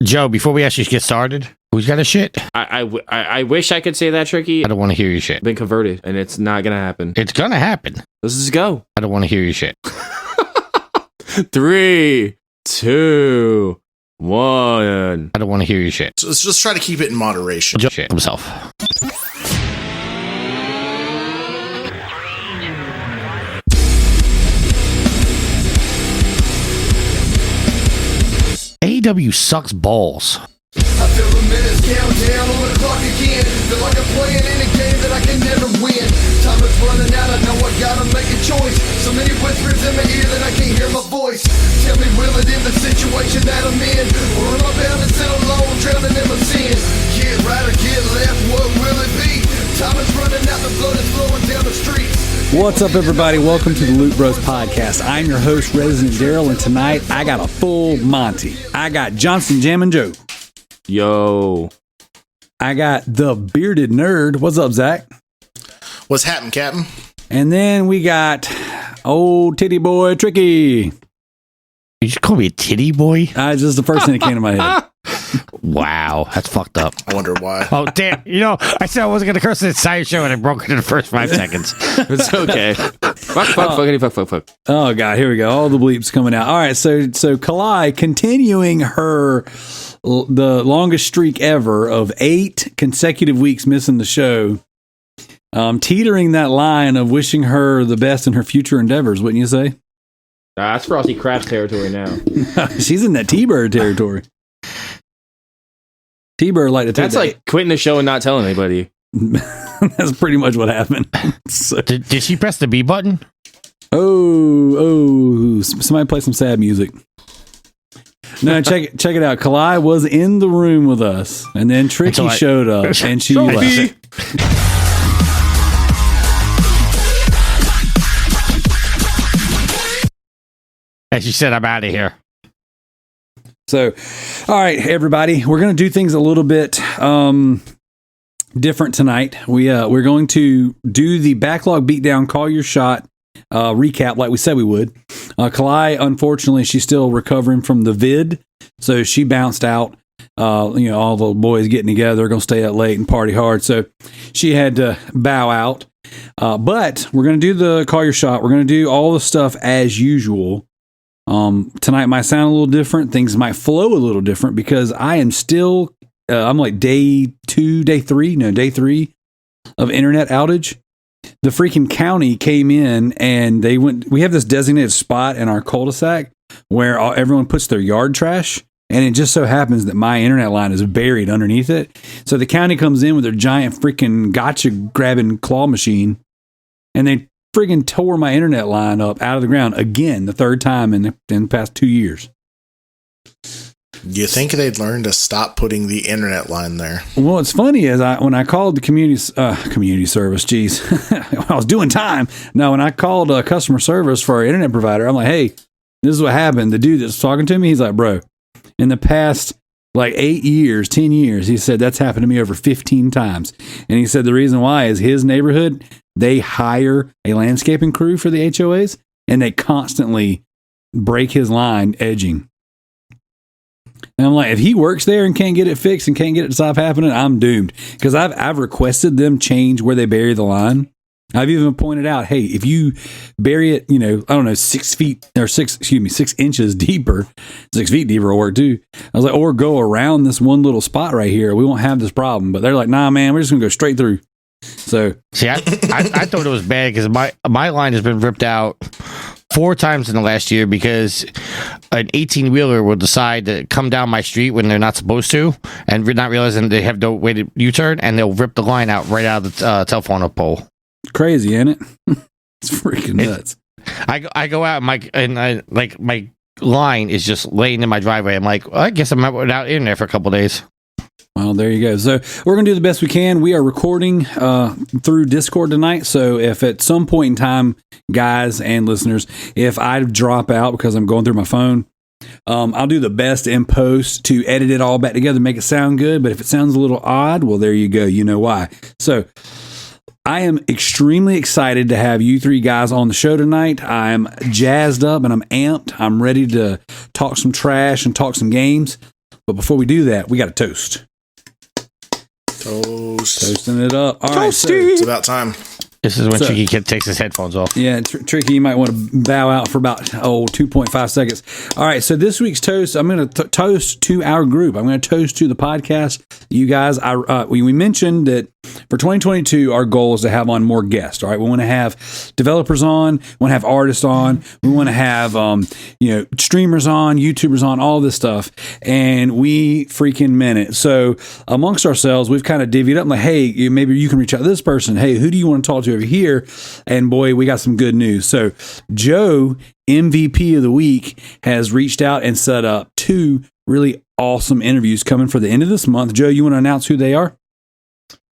Joe, before we actually get started, who's got a shit? I wish I could say that, Tricky. I don't want to hear your shit. Been converted, and it's not gonna happen. It's gonna happen. Let's just go. I don't want to hear your shit. 3, 2, 1. I don't want to hear your shit. So let's just try to keep it in moderation. Joe shit himself. AEW sucks balls. I feel the minutes count down on the clock again. Feel like I'm playing in a game that I can never win. Time is running out, I know I gotta make a choice. So many whispers in my ear that I can't hear my voice. Tell me, will it end the situation that I'm in? Or am I bound to sit alone, drowning in my sins? Get right or get left, what will it be? Time is running out, the blood is flowing down the streets. What's up, everybody? Welcome to the Loot Bros Podcast. I'm your host, Residentdarrell, and tonight I got a full Monty. I got Johnson Jam and Joe. Yo. I got the bearded nerd. What's up, Zack? What's happening, Captain? And then we got old titty boy Tricky. You just call me a titty boy? That's just the first thing that came to my head. Wow, that's fucked up. I wonder why. Oh, damn. You know, I said I wasn't going to curse the entire show, and I broke it in the first 5 seconds. It's okay. fuck. Oh, God, here we go. All the bleeps coming out. All right, so Kalai continuing the longest streak ever of 8 consecutive weeks missing the show. Teetering that line of wishing her the best in her future endeavors, wouldn't you say? That's Frosty Crabs territory now. She's in that T-Bird territory. T-Bird like to take That's like quitting the show and not telling anybody. That's pretty much what happened. So, did she press the B button? Oh, somebody play some sad music. No, check it out. Kalai was in the room with us, and then Tricky showed up, and she left. And she said, I'm out of here. So, all right, everybody, we're going to do things a little bit different tonight. We're going to do the backlog beatdown, call your shot recap like we said we would. Kalai, unfortunately, she's still recovering from the vid, so she bounced out. All the boys getting together, going to stay up late and party hard, so she had to bow out. But we're going to do the call your shot. We're going to do all the stuff as usual. Tonight might sound a little different. Things might flow a little different because I am still, I'm like day 3 of internet outage. The freaking county came in and we have this designated spot in our cul-de-sac where everyone puts their yard trash. And it just so happens that my internet line is buried underneath it. So the county comes in with their giant freaking gotcha grabbing claw machine and they friggin' tore my internet line up out of the ground again, the third time in the past 2 years. You think they'd learn to stop putting the internet line there? Well, what's funny is when I called the community service, geez, I was doing time. No, when I called customer service for our internet provider, I'm like, hey, this is what happened. The dude that's talking to me, he's like, bro, in the past like 10 years, he said that's happened to me over 15 times. And he said the reason why is his neighborhood, they hire a landscaping crew for the HOAs and they constantly break his line edging. And I'm like, if he works there and can't get it fixed and can't get it to stop happening, I'm doomed. Because I've requested them change where they bury the line. I've even pointed out, hey, if you bury it, 6 inches deeper, 6 feet deeper will work too. I was like, or go around this one little spot right here. We won't have this problem. But they're like, nah, man, we're just going to go straight through. So, see, I thought it was bad because my line has been ripped out 4 times in the last year because an 18-wheeler will decide to come down my street when they're not supposed to and not realizing they have no way to U-turn, and they'll rip the line out right out of the telephone pole. Crazy, ain't it? It's freaking nuts. I go out and my line is just laying in my driveway. I'm like, well, I guess I'm out in there for a couple of days. Well, there you go. So we're going to do the best we can. We are recording through Discord tonight. So if at some point in time, guys and listeners, if I drop out because I'm going through my phone, I'll do the best in post to edit it all back together, make it sound good. But if it sounds a little odd, well, there you go. You know why. So I am extremely excited to have you three guys on the show tonight. I'm jazzed up and I'm amped. I'm ready to talk some trash and talk some games. But before we do that, we got a toast. Toast. Toasting it up. All right, so, It's about time. This is when So- Tricky Kid takes his headphones off. yeah, Tricky, you might want to bow out for about 2.5 seconds. All right, so this week's toast, I'm going to toast to our group. I'm going to toast to the podcast. You guys, we mentioned that for 2022, our goal is to have on more guests. All right, we want to have developers on, we want to have artists on, we want to have streamers on, YouTubers on, all this stuff, and we freaking meant it. So amongst ourselves, we've kind of divvied up like, hey, maybe you can reach out to this person. Hey, who do you want to talk to over here? And boy, we got some good news. So Joe, MVP of the week, has reached out and set up 2 really awesome interviews coming for the end of this month. Joe, you want to announce who they are?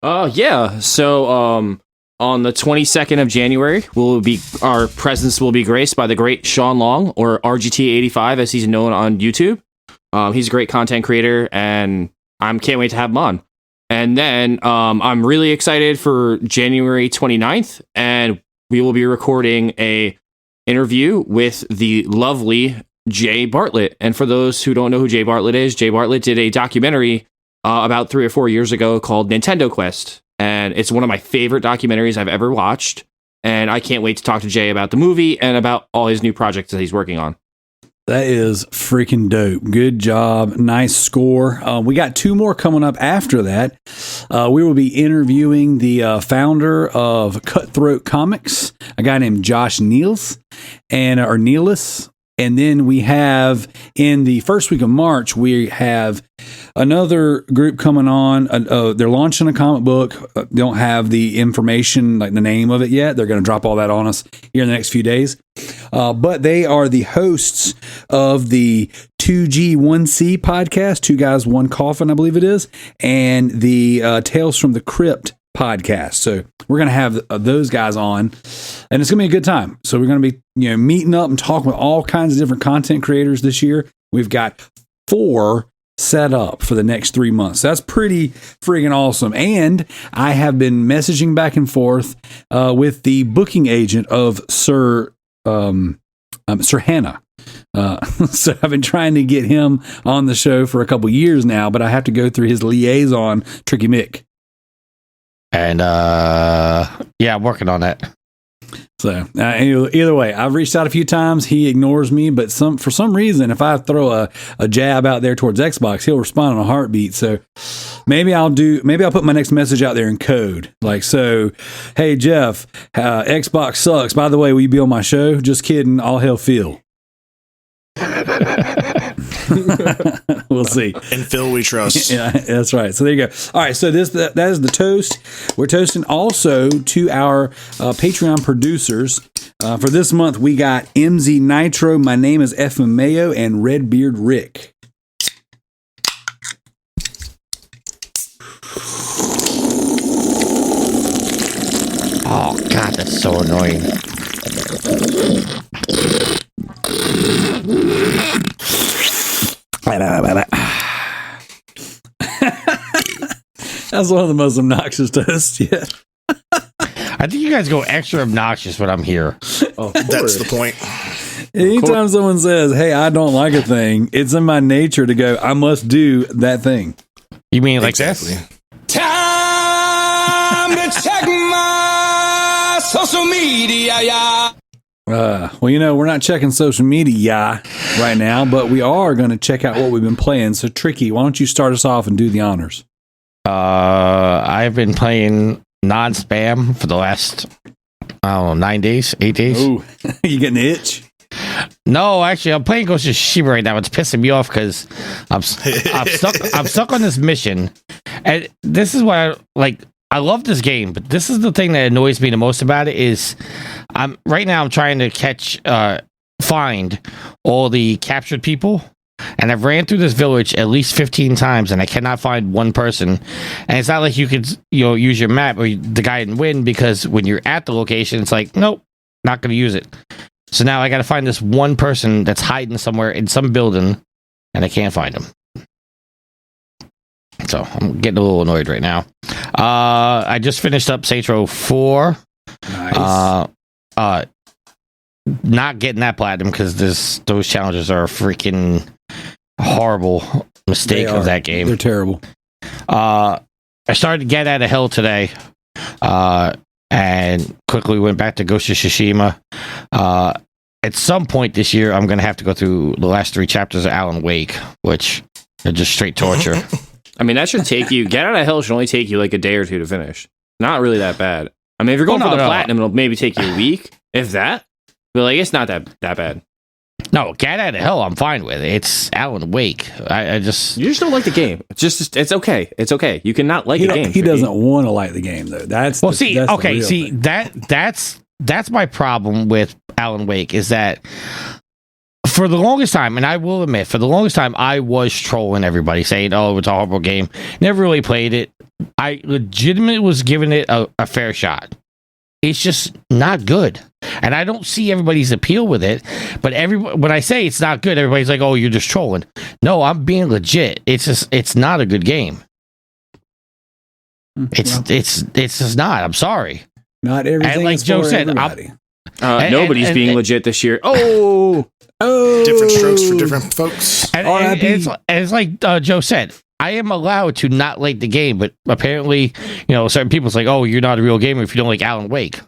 Yeah. So on the 22nd of January, our presence will be graced by the great Sean Long, or RGT85 as he's known on YouTube. He's a great content creator, and I can't wait to have him on. And then I'm really excited for January 29th, and we will be recording a interview with the lovely Jay Bartlett. And for those who don't know who Jay Bartlett is, Jay Bartlett did a documentary about 3 or 4 years ago called Nintendo Quest. And it's one of my favorite documentaries I've ever watched. And I can't wait to talk to Jay about the movie and about all his new projects that he's working on. That is freaking dope. Good job. Nice score. We got 2 more coming up after that. We will be interviewing the founder of Cutthroat Comics, a guy named Josh Neils, or Neelis. And then we have, in the first week of March, we have another group coming on. They're launching a comic book. Don't have the information, like the name of it yet. They're going to drop all that on us here in the next few days. But they are the hosts of the 2G1C podcast, 2 Guys, 1 Coffin, I believe it is, and the Tales from the Crypt podcast. So we're going to have those guys on, and it's going to be a good time. So we're going to be meeting up and talking with all kinds of different content creators this year. We've got 4 set up for the next 3 months. That's pretty friggin' awesome. And I have been messaging back and forth with the booking agent of Sir Hannah. So I've been trying to get him on the show for a couple years now, but I have to go through his liaison, Trickymic. And I'm working on that. So either way, I've reached out a few times. He ignores me, but for some reason, if I throw a jab out there towards Xbox, he'll respond in a heartbeat. So maybe I'll put my next message out there in code. Like, so, hey, Jeff, Xbox sucks. By the way, will you be on my show? Just kidding. All hell Phil. We'll see. And Phil, we trust. Yeah, that's right. So there you go. All right. So that is the toast. We're toasting also to our Patreon producers. For this month, we got MZ Nitro, My Name is F.M. Mayo, and Redbeard Rick. Oh, God, that's so annoying. That's one of the most obnoxious toasts yet. I think you guys go extra obnoxious when I'm here. That's the point. Anytime someone says, hey, I don't like a thing, it's in my nature to go, I must do that thing. You mean like Exactly. this? Time to check my social media, yeah. Well, we're not checking social media right now, but we are going to check out what we've been playing. So, Tricky, why don't you start us off and do the honors? I've been playing non-spam for the last, 9 days, 8 days. Ooh, you getting the itch? No, actually, I'm playing Ghost of Tsushima right now. It's pissing me off because I'm stuck on this mission, and this is why I love this game, but this is the thing that annoys me the most about it is I'm trying to find all the captured people, and I've ran through this village at least 15 times, and I cannot find one person. And it's not like you could use your map or the guy didn't win, because when you're at the location, it's like, nope, not going to use it. So now I got to find this one person that's hiding somewhere in some building, and I can't find him. So I'm getting a little annoyed right now. I just finished up Saints Row 4. Nice. Not getting that platinum because those challenges are freaking horrible. mistake of that game. They're terrible. I started to get out of hell today, and quickly went back to Ghost of Tsushima. At some point this year, I'm going to have to go through the last 3 chapters of Alan Wake, which are just straight torture. I mean, that should take you. Get Out of Hell should only take you like a day or two to finish. Not really that bad. I mean, if you're going for the platinum, it'll maybe take you a week, if that. But like, it's not that bad. No, Get Out of Hell, I'm fine with. It's Alan Wake. I just You just don't like the game. It's okay. It's okay. You cannot like the game. He doesn't want to like the game though. That's that's my problem with Alan Wake is that for the longest time, and I will admit, for the longest time, I was trolling everybody, saying, "Oh, it's a horrible game." Never really played it. I legitimately was giving it a fair shot. It's just not good, and I don't see everybody's appeal with it. But when I say it's not good, everybody's like, "Oh, you're just trolling." No, I'm being legit. It's not a good game. It's just not. I'm sorry. Not everything. And like is Joe for said, everybody. Nobody's being legit this year. Oh, Different strokes for different folks. And it's like Joe said, I am allowed to not like the game, but apparently, certain people's like, "Oh, you're not a real gamer if you don't like Alan Wake."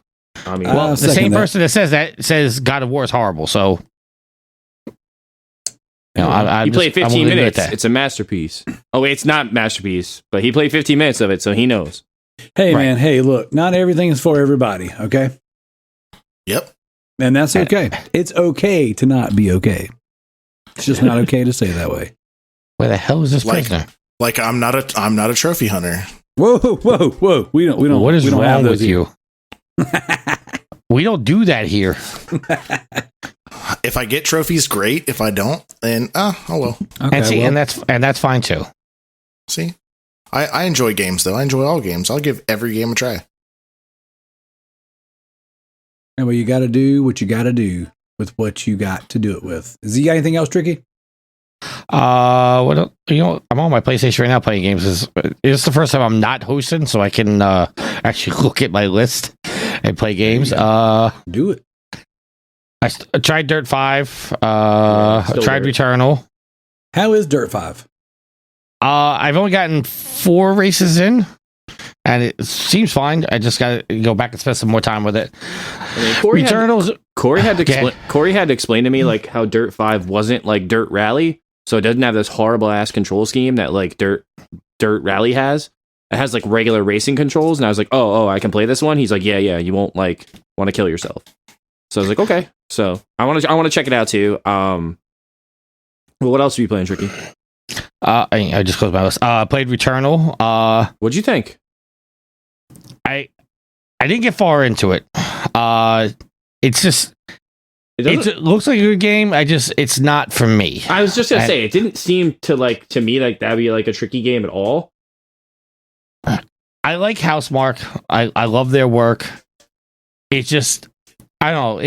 I mean, Well, the same person that says that says God of War is horrible. So, he played 15 minutes. It's a masterpiece. Oh, wait, it's not masterpiece, but he played 15 minutes of it, so he knows. Hey, man. Hey, look, not everything is for everybody. Okay. Yep. And that's okay. It's okay to not be okay. It's just not okay to say that way. Where the hell is this prisoner? Like I'm not a trophy hunter. Whoa. We don't. What is we don't wrong have with you? We don't do that here. If I get trophies, great. If I don't, then oh well. Okay, and that's fine too. See, I enjoy games though. I enjoy all games. I'll give every game a try. Well, you got to do what you got to do with what you got to do it with. Is he got anything else tricky? I'm on my PlayStation right now playing games. It's the first time I'm not hosting, so I can actually look at my list and play games. Do it. I tried Dirt 5. Tried Returnal. How is Dirt 5? I've only gotten 4 races in, and it seems fine. I just got to go back and spend some more time with it. I mean, Corey had to explain to me like how Dirt 5 wasn't like Dirt Rally, so it doesn't have this horrible ass control scheme that like Dirt Rally has. It has like regular racing controls, and I was like, oh, I can play this one. He's like, yeah, you won't like want to kill yourself. So I was like, okay. So I want to check it out too. Well, what else are you playing, Tricky? I just closed my list. Played Returnal. What'd you think? I didn't get far into it. It's just it looks like a good game. It's not for me. I was just gonna say it didn't seem to me like that'd be like a tricky game at all. I like Housemarque. I love their work. It's just I don't know.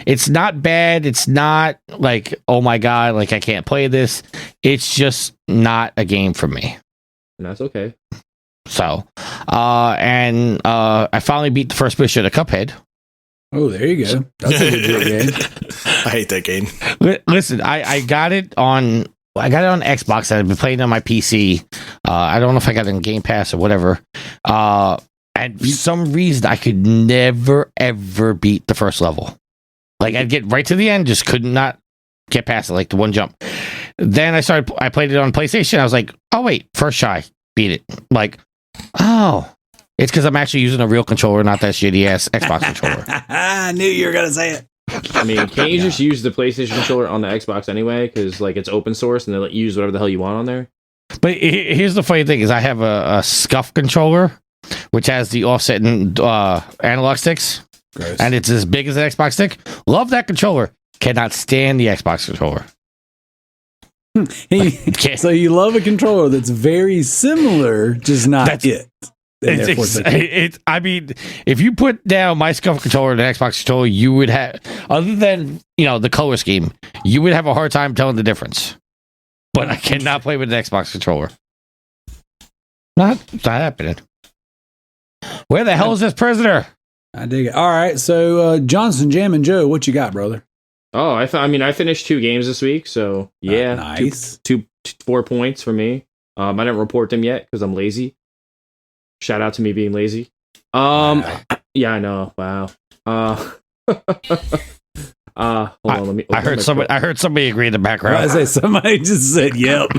It's not bad. It's not like, oh my god, like I can't play this. It's just not a game for me. And that's okay. So, I finally beat the first mission of Cuphead. Oh, there you go. That's a good game. I hate that game. Listen, I got it on Xbox. I've been playing it on my PC. I don't know if I got it in Game Pass or whatever. And for some reason, I could never, ever beat the first level. Like, I'd get right to the end, just could not get past it, like the one jump. Then I played it on PlayStation. I was like, oh, wait, first try, beat it. Like, oh, it's because I'm actually using a real controller, not that shitty-ass Xbox controller. I knew you were going to say it. I mean, can't you just use the PlayStation controller on the Xbox anyway? Because, like, it's open source and they let you use whatever the hell you want on there. But here's the funny thing, is I have a SCUF controller, which has the offset and analog sticks. Gross. And it's as big as an Xbox stick. Love that controller. Cannot stand the Xbox controller. So you love a controller that's very similar, just not it. I mean, if you put down my SCUF controller and an Xbox controller, you would have, other than the color scheme, you would have a hard time telling the difference. But I cannot play with an Xbox controller. Not happening. Where the hell is this prisoner? I dig it. All right, so Johnson, Jam, and Joe, what you got, brother? Oh, I finished 2 games this week, so yeah, Nice. 4 points for me. I didn't report them yet because I'm lazy. Shout out to me being lazy. Yeah, I know. Wow. Hold on. Let me. I heard somebody agree in the background. I say somebody just said, "Yep."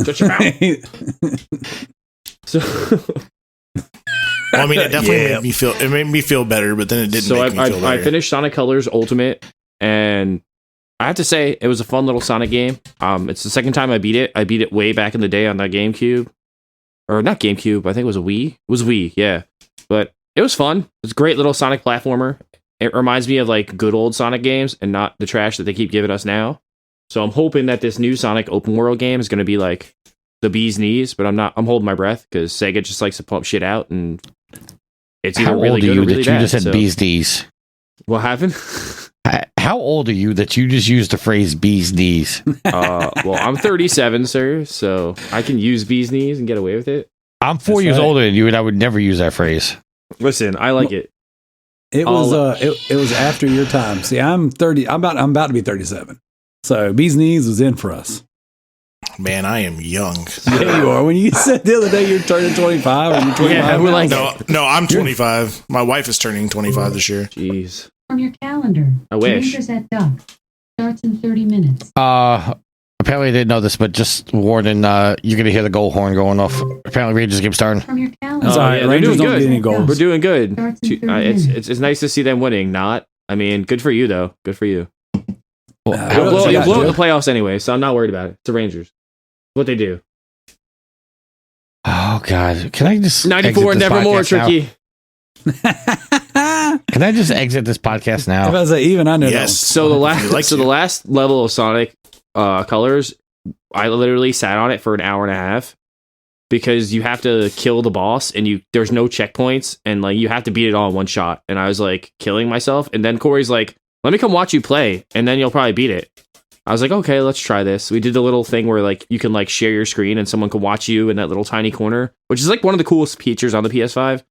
Shut your mouth. So, Well, I mean, it definitely made me feel. It made me feel better, but then it didn't. so make me feel better. I finished Sonic Colors Ultimate, and I have to say it was a fun little Sonic game. It's the second time I beat it. I beat it way back in the day on the GameCube, or not GameCube. I think it was a Wii. It was Wii, yeah. But it was fun. It's a great little Sonic platformer. It reminds me of like good old Sonic games and not the trash that they keep giving us now. So I'm hoping that this new Sonic open world game is going to be like the bee's knees, but I'm holding my breath because Sega just likes to pump shit out, and it's either How really old are good you or really that you bad. just said So- bees knees? What happened? How old are you that you just used the phrase bees knees? Well, I'm 37, sir, so I can use bee's knees and get away with it. I'm 4 That's years right. older than you, and I would never use that phrase. Listen, I like it. It was it was after your time. See, I'm 30. I'm about to be 37. So bees knees was in for us. Man, I am young. Yeah, you are. When you said the other day you're turning 25, or you're 25. Yeah, we're like- No, I'm 25. My wife is turning 25 this year. Jeez. From your calendar. I wish. Rangers at dusk. Starts in 30 minutes. Apparently I didn't know this, but just warning, you're gonna hear the goal horn going off. Apparently Rangers game starting. From your calendar. It's all right. yeah, they're Rangers doing don't good. get any goals. We're doing good. Starts in 30 It's minutes. it's nice to see them winning. Not, I mean, good for you though. Good for you. Well, How You'll else blow, you you'll got, blow in Joe? the playoffs anyway, so I'm not worried about it. It's the Rangers. What they do. oh god, can I just 94 exit this nevermore, podcast now? Tricky. Can I just exit this podcast I was now? about to say, even I know. Yes. So the last, like so to. the last level of Sonic Colors, I literally sat on it for an hour and a half because you have to kill the boss and there's no checkpoints and like you have to beat it all in one shot. And I was like killing myself. And then Corey's like, "Let me come watch you play, and then you'll probably beat it." I was like, "Okay, let's try this." We did the little thing where like you can like share your screen and someone can watch you in that little tiny corner, which is like one of the coolest features on the PS5.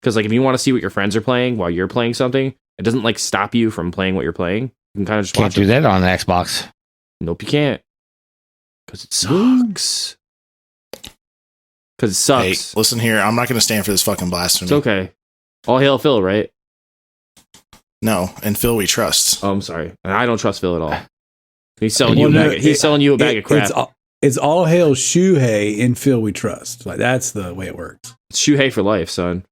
Because like if you want to see what your friends are playing while you're playing something, it doesn't like stop you from playing what you're playing. You can kind of just Can't watch do it. that on an Xbox. Nope, you can't. Because it sucks. Because it Hey, sucks. listen here. I'm not going to stand for this fucking blasphemy. It's okay. All hail Phil, right? No, and Phil, we trust. Oh, I'm sorry. And I don't trust Phil at all. He's selling Well, you a no, bag. He's selling you a bag of crap. It's all hail Shuhei in Phil we trust. Like that's the way it works. It's Shuhei for life, son.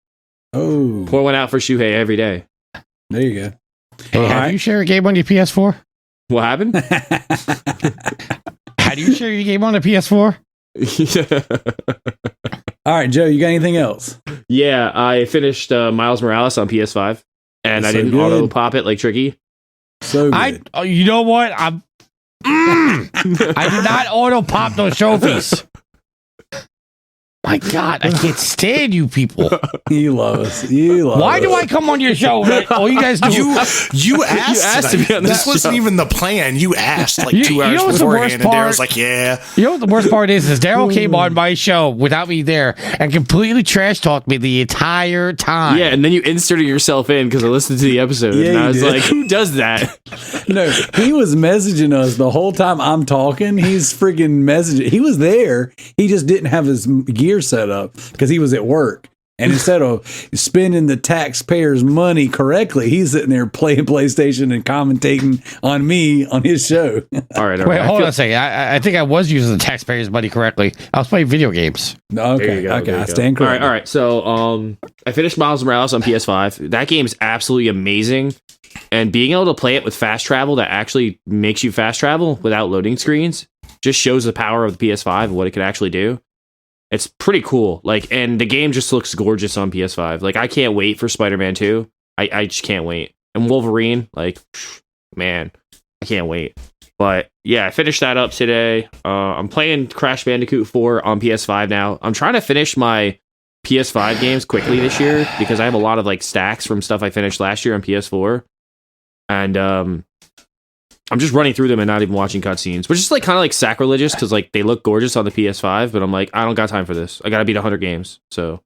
Oh, Pour one out for Shuhei every day. there you go. Hey, how do you share a game on your PS4? What happened? How do you share your game on the PS4? All right, Joe, you got anything else? Yeah, I finished Miles Morales on PS5, and That's I so didn't good. auto pop it like Tricky. So good. You know what? I did not auto pop those trophies. My God, I can't stand you people. You love us. You love Why us. do I come on your show? Right? All you guys do. You asked to be on this this wasn't show. even the plan. You asked like You- 2 you hours know what's the beforehand, worst and Daryl's part? like, "Yeah, You know what the worst part is Daryl came on my show without me there and completely trash talked me the entire time. Yeah, and then you inserted yourself in because I listened to the episode, Yeah, and I you was did. like, "Who does that?" No, he was messaging us the whole time I'm talking. He's freaking messaging. He was there. He just didn't have his gear set up because he was at work. And instead of spending the taxpayers' money correctly, he's sitting there playing PlayStation and commentating on me on his show. All right, all Wait, right. hold on a second. I think I was using the taxpayers' money correctly. I was playing video games. There you Okay, go, okay, there you I go. stand corrected. All right. So, I finished Miles Morales on PS5. That game is absolutely amazing, and being able to play it with fast travel that actually makes you fast travel without loading screens just shows the power of the PS5 and what it can actually do. It's pretty cool. Like, and the game just looks gorgeous on PS5. Like, I can't wait for Spider-Man 2. I just can't wait. And Wolverine, like, man, I can't wait. But yeah, I finished that up today. I'm playing Crash Bandicoot 4 on PS5 now. I'm trying to finish my PS5 games quickly this year because I have a lot of like stacks from stuff I finished last year on PS4. And I'm just running through them and not even watching cutscenes, which is like kind of like sacrilegious because like they look gorgeous on the PS5, but I'm like, I don't got time for this. I got to beat 100 games. So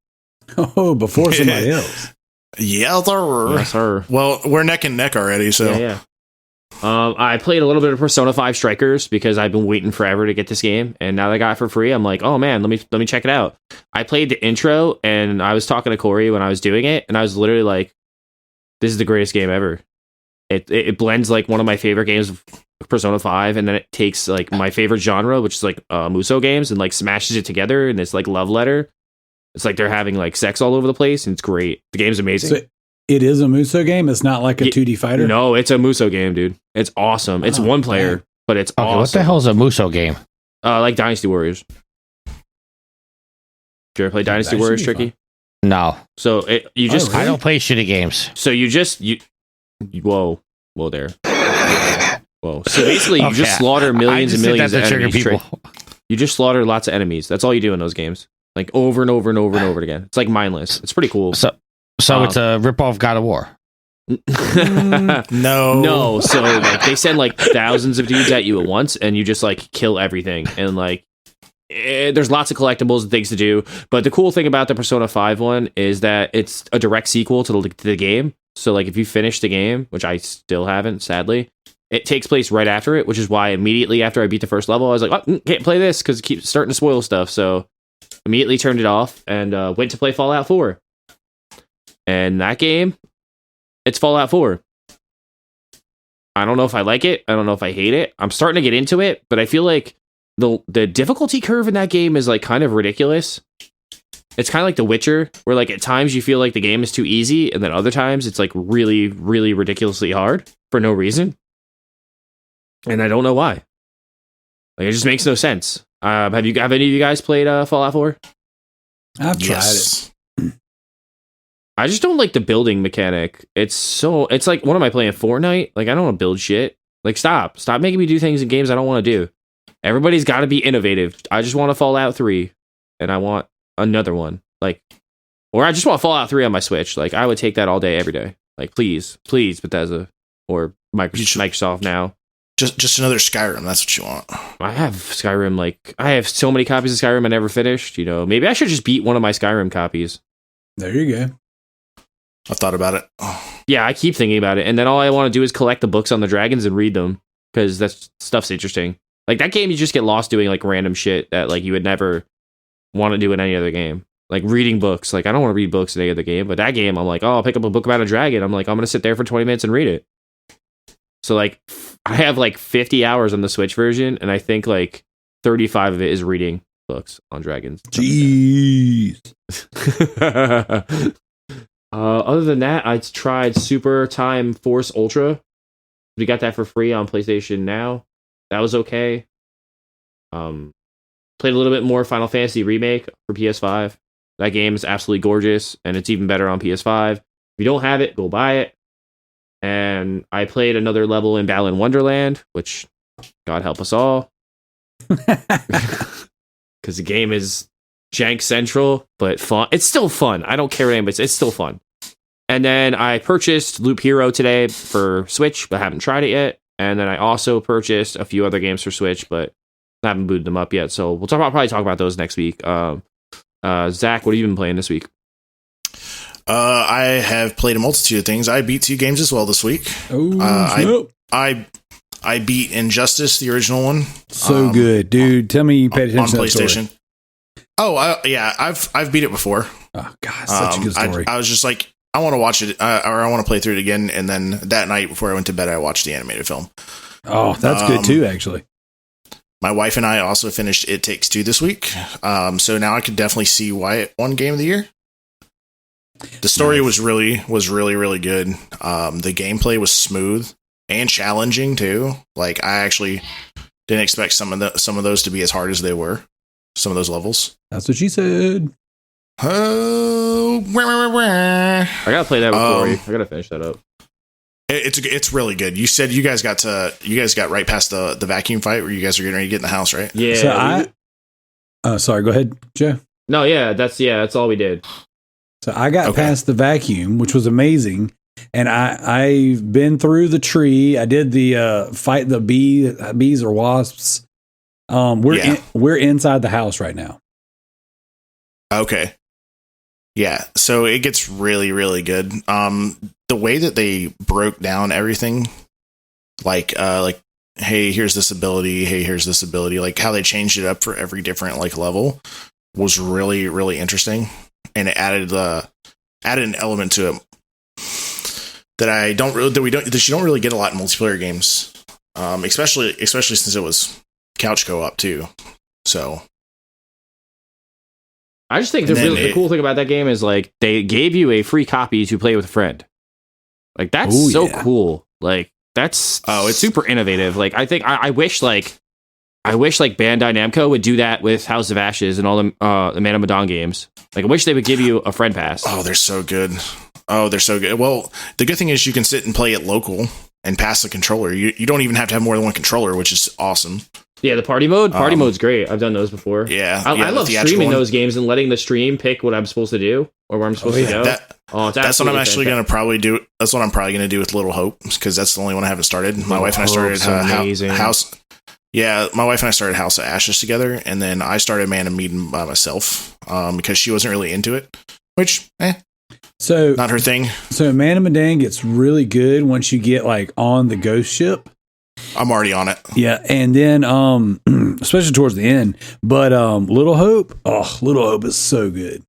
Oh, before somebody else. Yeah, sir. Yes, sir. Well, we're neck and neck already, so. Yeah. I played a little bit of Persona 5 Strikers because I've been waiting forever to get this game, and now that I got it for free, I'm like, oh man, let me check it out. I played the intro, and I was talking to Corey when I was doing it, and I was literally like, this is the greatest game ever. It blends like one of my favorite games of Persona 5, and then it takes like my favorite genre, which is like Musou games, and like smashes it together in this like love letter. It's like they're having like sex all over the place, and it's great. The game's amazing. So it is a Musou game? It's not like a 2D fighter? No, it's a Musou game, dude. It's awesome. It's one player, man. but it's Okay, awesome. what the hell is a Musou game? Like Dynasty Warriors. Did you ever play Dynasty that Warriors, should be Tricky? No, So you just I don't play shitty games. so you whoa there. Whoa. So basically, you just Okay, slaughter millions I and just did millions that of to trigger enemies. people. You just slaughter lots of enemies. That's all you do in those games, like over and over and over and over again. It's like mindless. It's pretty cool. So it's a ripoff God of War. No. No, so like they send like thousands of dudes at you at once, and you just like kill everything, and like there's lots of collectibles and things to do. But the cool thing about the Persona 5 one is that it's a direct sequel to the game. So like if you finish the game, which I still haven't, sadly, it takes place right after it, which is why immediately after I beat the first level, I was like, oh, can't play this because it keeps starting to spoil stuff. So immediately turned it off and went to play Fallout 4. And that game, it's Fallout 4. I don't know if I like it. I don't know if I hate it. I'm starting to get into it, but I feel like the difficulty curve in that game is like kind of ridiculous. It's kind of like The Witcher, where like at times you feel like the game is too easy, and then other times it's like really, really ridiculously hard for no reason. And I don't know why. Like it just makes no sense. Have any of you guys played Fallout 4? I've tried it. I just don't like the building mechanic. It's like, what am I playing, Fortnite? Like, I don't want to build shit. Like, stop making me do things in games I don't want to do. Everybody's got to be innovative. I just want a Fallout 3, and I want another one. Like, or I just want Fallout 3 on my Switch. Like, I would take that all day, every day. Like, please, Bethesda or Microsoft now. Just another Skyrim. That's what you want. I have Skyrim. Like, I have so many copies of Skyrim I never finished. You know, maybe I should just beat one of my Skyrim copies. There you go. I thought about it. Oh. Yeah, I keep thinking about it, and then all I want to do is collect the books on the dragons and read them because that stuff's interesting. Like that game, you just get lost doing like random shit that like you would never want to do in any other game. Like reading books. Like I don't want to read books in any other game, but that game, I'm like, oh, I'll pick up a book about a dragon. I'm like, I'm gonna sit there for 20 minutes and read it. So like, I have like 50 hours on the Switch version, and I think like 35 of it is reading books on dragons. Jeez. Other than that, I tried Super Time Force Ultra. We got that for free on PlayStation Now. That was okay. Played a little bit more Final Fantasy Remake for PS5. That game is absolutely gorgeous, and it's even better on PS5. If you don't have it, go buy it. And I played another level in Balan Wonderland, which, God help us all. Because the game is jank central, but fun. It's still fun. I don't care what anybody says. It's still fun. And then I purchased Loop Hero today for Switch, but I haven't tried it yet. And then I also purchased a few other games for Switch, but I haven't booted them up yet. So probably talk about those next week. Zach, what have you been playing this week? I have played a multitude of things. I beat 2 games as well this week. Oh, I beat Injustice, the original one. so good, dude. Tell me you paid attention on to that PlayStation. story. Oh, yeah, I've beat it before. Oh God, such a good story. I was just like, I want to watch it, or I want to play through it again. And then that night before I went to bed, I watched the animated film. Oh, that's good too, actually. My wife and I also finished It Takes Two this week. So now I could definitely see why it won Game of the Year. The story was really good. The gameplay was smooth and challenging too. Like I actually didn't expect some of those to be as hard as they were. Some of those levels. That's what she said. Oh, I gotta play that before you. I gotta finish that up. It's really good. You said you guys got right past the vacuum fight where you guys are getting ready to get in the house, right? Yeah. So sorry, go ahead, Joe. No, that's all we did. So I got past the vacuum, which was amazing. And I've been through the tree. I did the fight the bees or wasps. We're inside the house right now. Okay. Yeah, so it gets really, really good. The way that they broke down everything, like, hey, here's this ability, hey, here's this ability, like how they changed it up for every different like level was really, really interesting, and it added an element to it that you don't really get a lot in multiplayer games, especially since it was couch co-op too. So I just think the cool thing about that game is like they gave you a free copy to play with a friend. Like that's cool. Like it's super innovative. Like I wish Bandai Namco would do that with House of Ashes and all the Man of Medan games. Like I wish they would give you a friend pass. Oh, they're so good. Well, the good thing is you can sit and play it local and pass the controller. You don't even have to have more than one controller, which is awesome. Yeah, the party mode's great. I've done those before. Yeah, I love streaming those games and letting the stream pick what I'm supposed to do or where I'm supposed to go. That's what I'm actually going to probably do. That's what I'm probably going to do with Little Hope, because that's the only one I haven't started. My wife and I started House. Yeah, my wife and I started House of Ashes together, and then I started Man of Medan by myself because she wasn't really into it, which so not her thing. So Man of Medan gets really good once you get like on the ghost ship. I'm already on it. Yeah, and then especially towards the end. But Little Hope is so good.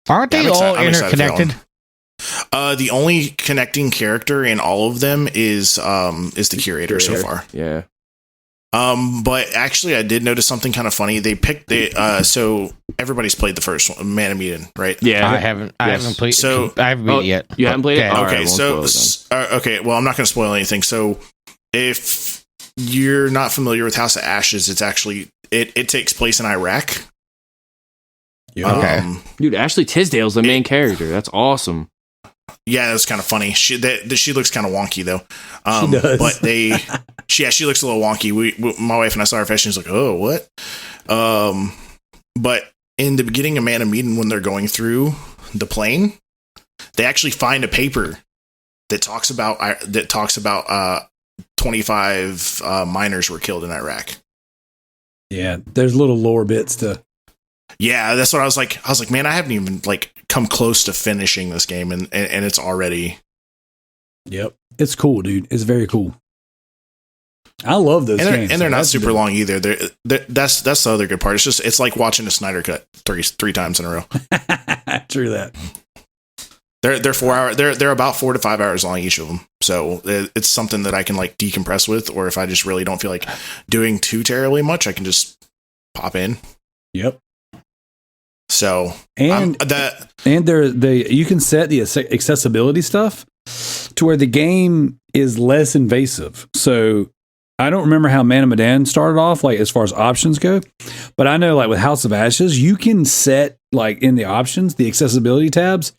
Aren't they all interconnected? The only connecting character in all of them is the curator so far. Yeah. But actually, I did notice something kind of funny. They picked so everybody's played the first one, Man of Medan, right? Yeah, I haven't played. So I haven't beat it yet. You haven't played it? Okay, okay. Well, I'm not going to spoil anything. So if you're not familiar with House of Ashes, it's actually it takes place in Iraq. Okay, dude, Ashley Tisdale's the main character. That's awesome. Yeah, that's kind of funny. She looks kind of wonky though. She does. But she looks a little wonky. My wife and I saw her face. She's like, "Oh, what?" But in the beginning of Man of Medan, when they're going through the plane, they actually find a paper that talks about 25 miners were killed in Iraq. Yeah, there's little lore bits to. Yeah, that's what I was like. I was like, man, I haven't even like come close to finishing this game, and it's already. Yep, it's cool, dude. It's very cool. I love those games, and they're not super long either. That's the other good part. It's like watching a Snyder Cut three times in a row. True that. They're 4 hours. They're about 4 to 5 hours long each of them. So it's something that I can like decompress with, or if I just really don't feel like doing too terribly much, I can just pop in. Yep. So you can set the accessibility stuff to where the game is less invasive. So I don't remember how Man of Medan started off, like as far as options go, but I know like with House of Ashes, you can set like in the options, the accessibility tabs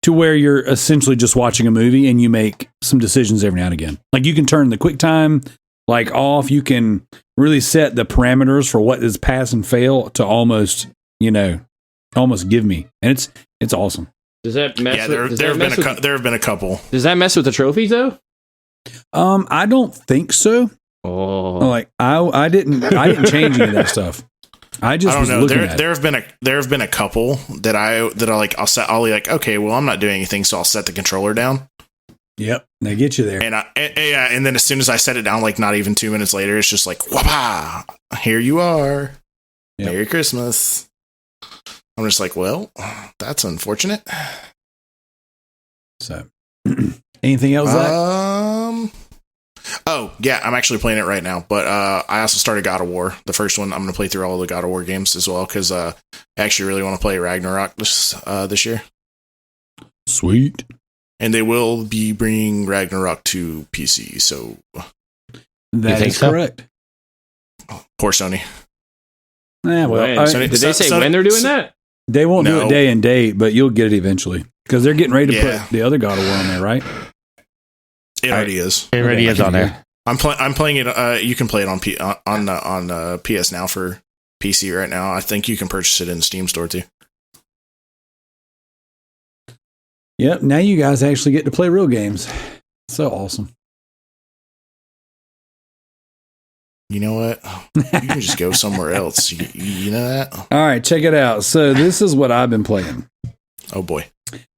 to where you're essentially just watching a movie and you make some decisions every now and again. Like you can turn the quick time like off. You can really set the parameters for what is pass and fail to almost give me. And it's awesome. Does that mess? Yeah, there have been a couple. Does that mess with the trophies though? I don't think so. Oh, like I didn't change any of that stuff. I don't know. There have been a couple that I like. I'll be like, okay, well, I'm not doing anything, so I'll set the controller down. Yep, they get you there. And then as soon as I set it down, like not even 2 minutes later, it's just like, whapa, here you are. Yep. Merry Christmas. I'm just like, well, that's unfortunate. So, anything else, Zach? Oh, yeah, I'm actually playing it right now. But I also started God of War. The first one, I'm going to play through all the God of War games as well, because I actually really want to play Ragnarok this year. Sweet. And they will be bringing Ragnarok to PC, so... That is correct. Oh, poor Sony. Well, did they say when they're doing that? They won't do it day and date, but you'll get it eventually. Because they're getting ready to put the other God of War on there, right? It already is. It already is on there. I'm playing it. You can play it on PS Now for PC right now. I think you can purchase it in the Steam store too. Yep. Now you guys actually get to play real games. So awesome. You know what? You can just go somewhere else. You know that? All right, check it out. So this is what I've been playing. Oh boy.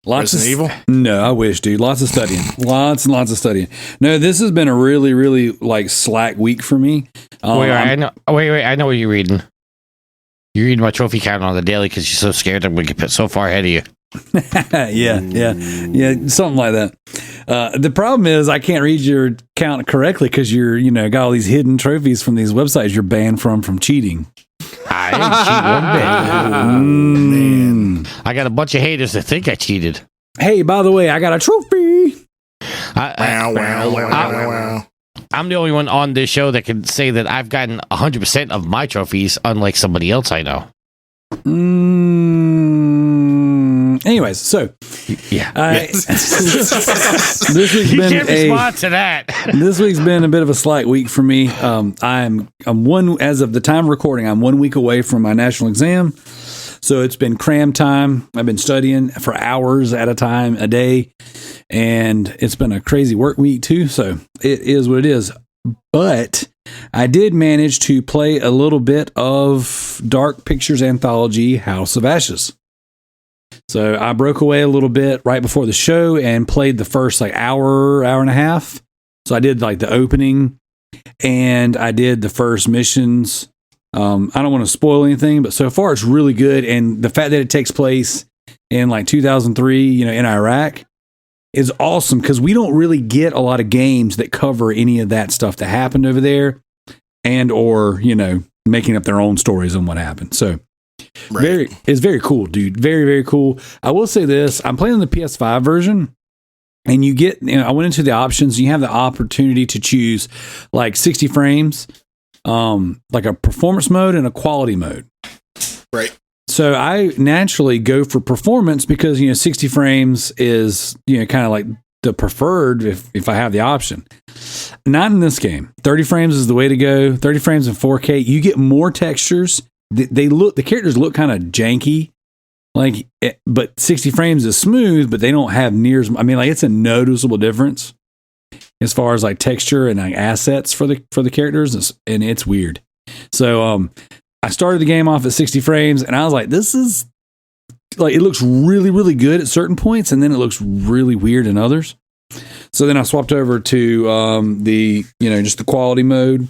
Lots Resident of Evil? No, I wish, dude. Lots of studying. Lots and lots of studying. No, this has been a really, really like slack week for me. Wait, I know what you're reading. You're reading my trophy count on the daily because you're so scared I'm going to get so far ahead of you. yeah, something like that. The problem is I can't read your count correctly because you're, got all these hidden trophies from these websites you're banned from cheating. I didn't cheat one bit. Man. I got a bunch of haters that think I cheated. Hey, by the way, I got a trophy. Wow. I'm the only one on this show that can say that I've gotten 100% of my trophies, unlike somebody else I know. Anyways, so Yeah. this week's You been can't respond to that. This week's been a bit of a slack week for me. I'm one as of the time of recording. I'm 1 week away from my national exam, so it's been cram time. I've been studying for hours at a time a day, and it's been a crazy work week too. So it is what it is. But I did manage to play a little bit of Dark Pictures Anthology House of Ashes. So I broke away a little bit right before the show and played the first hour and a half. So I did the opening and I did the first missions. I don't want to spoil anything, but so far it's really good. And the fact that it takes place in 2003, in Iraq is awesome because we don't really get a lot of games that cover any of that stuff that happened over there and or, making up their own stories on what happened. So Right. It's very cool, dude. Very, very cool. I will say this. I'm playing the PS5 version and you get, I went into the options. You have the opportunity to choose 60 frames, like a performance mode and a quality mode. Right. So I naturally go for performance because, 60 frames is, kind of like the preferred if I have the option. Not in this game. 30 frames is the way to go. 30 frames in 4K. You get more textures. The characters look kind of janky, but 60 frames is smooth, but they don't have near as, it's a noticeable difference as far as texture and assets for the characters, and it's weird. So, I started the game off at 60 frames and I was like, this is it looks really, really good at certain points. And then it looks really weird in others. So then I swapped over to, just the quality mode.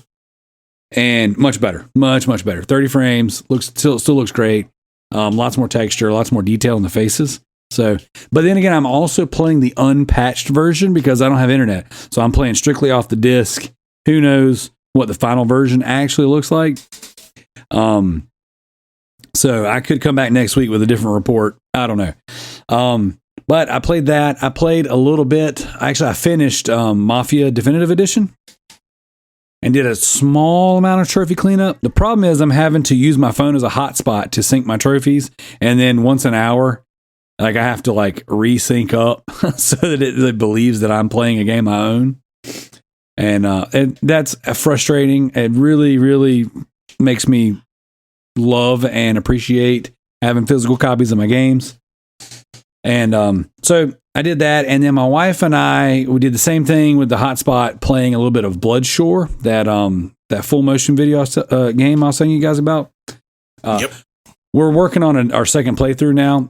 And much better, much better. 30 frames still looks great. Lots more texture, lots more detail in the faces. So, but then again, I'm also playing the unpatched version because I don't have internet. So I'm playing strictly off the disc. Who knows what the final version actually looks like? So I could come back next week with a different report. I don't know. But I played that. I played a little bit. Actually, I finished Mafia Definitive Edition. And did a small amount of trophy cleanup. The problem is I'm having to use my phone as a hotspot to sync my trophies. And then once an hour, I have to resync up so that it believes that I'm playing a game I own. And that's frustrating. It really, really makes me love and appreciate having physical copies of my games. And so I did that, and then my wife and we did the same thing with the hotspot, playing a little bit of Bloodshore, that full motion video game I was telling you guys about. Yep. We're working on our second playthrough now.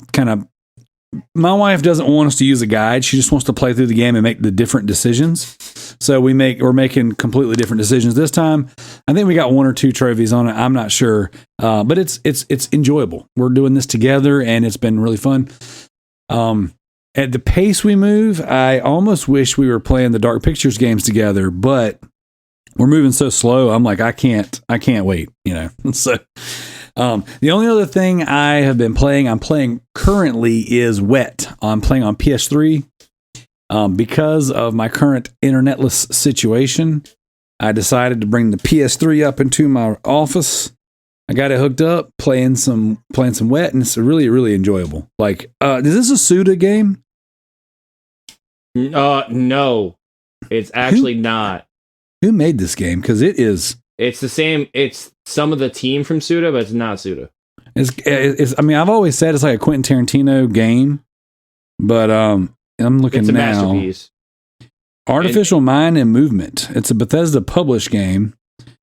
My wife doesn't want us to use a guide; she just wants to play through the game and make the different decisions. So we're making completely different decisions this time. I think we got 1 or 2 trophies on it. I'm not sure, but it's enjoyable. We're doing this together, and it's been really fun. At the pace we move, I almost wish we were playing the Dark Pictures games together, but we're moving so slow. I'm like, I can't wait, So, the only other thing I have been playing, I'm playing currently is Wet. I'm playing on PS3. Because of my current internetless situation, I decided to bring the PS3 up into my office. I got it hooked up, playing some Wet, and it's really, really enjoyable. Is this a Suda game? No, it's actually not. Who made this game? Because it is. It's the same. It's some of the team from Suda, but it's not Suda. I've always said it's like a Quentin Tarantino game, but I'm looking it's a now. masterpiece. Artificial Mind and Movement. It's a Bethesda published game.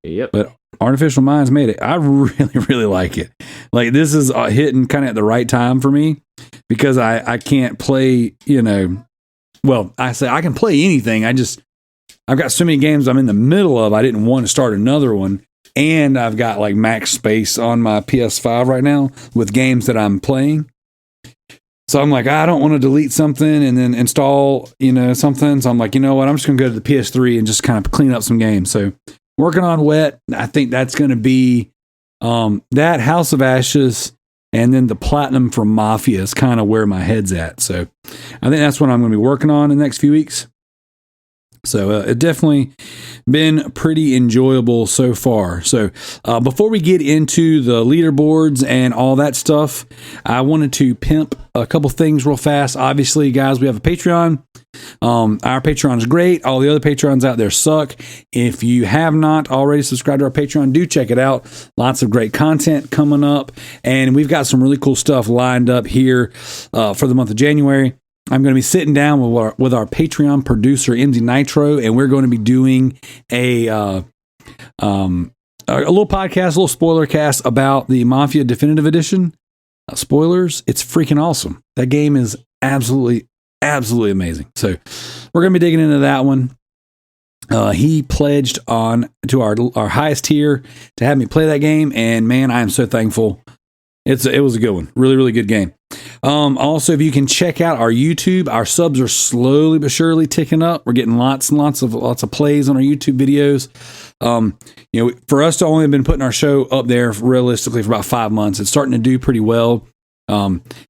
Yep. But Artificial Minds made it. I really, really like it. Like, this is hitting kind of at the right time for me because I can't play, well, I say I can play anything. I've got so many games I'm in the middle of. I didn't want to start another one. And I've got like max space on my PS5 right now with games that I'm playing. So I'm like, I don't want to delete something and then install, something. So I'm like, you know what? I'm just going to go to the PS3 and just kind of clean up some games. So working on Wet. I think that's going to be that House of Ashes and then the Platinum from Mafia is kind of where my head's at. So I think that's what I'm going to be working on in the next few weeks. So it definitely been pretty enjoyable so far. So before we get into the leaderboards and all that stuff, I wanted to pimp a couple things real fast. Obviously, guys, we have a Patreon. Our Patreon is great. All the other Patreons out there suck. If you have not already subscribed to our Patreon, do check it out. Lots of great content coming up. And we've got some really cool stuff lined up here for the month of January. I'm going to be sitting down with our Patreon producer, MZ Nitro, and we're going to be doing a little podcast, a little spoiler cast about the Mafia Definitive Edition. Spoilers, it's freaking awesome. That game is absolutely amazing. So we're going to be digging into that one. He pledged on to our highest tier to have me play that game, and man, I am so thankful. It was a good one. Really, really good game. Also, if you can check out our YouTube, our subs are slowly but surely ticking up. We're getting lots and lots of plays on our YouTube videos. For us to only have been putting our show up there realistically for about 5 months, it's starting to do pretty well.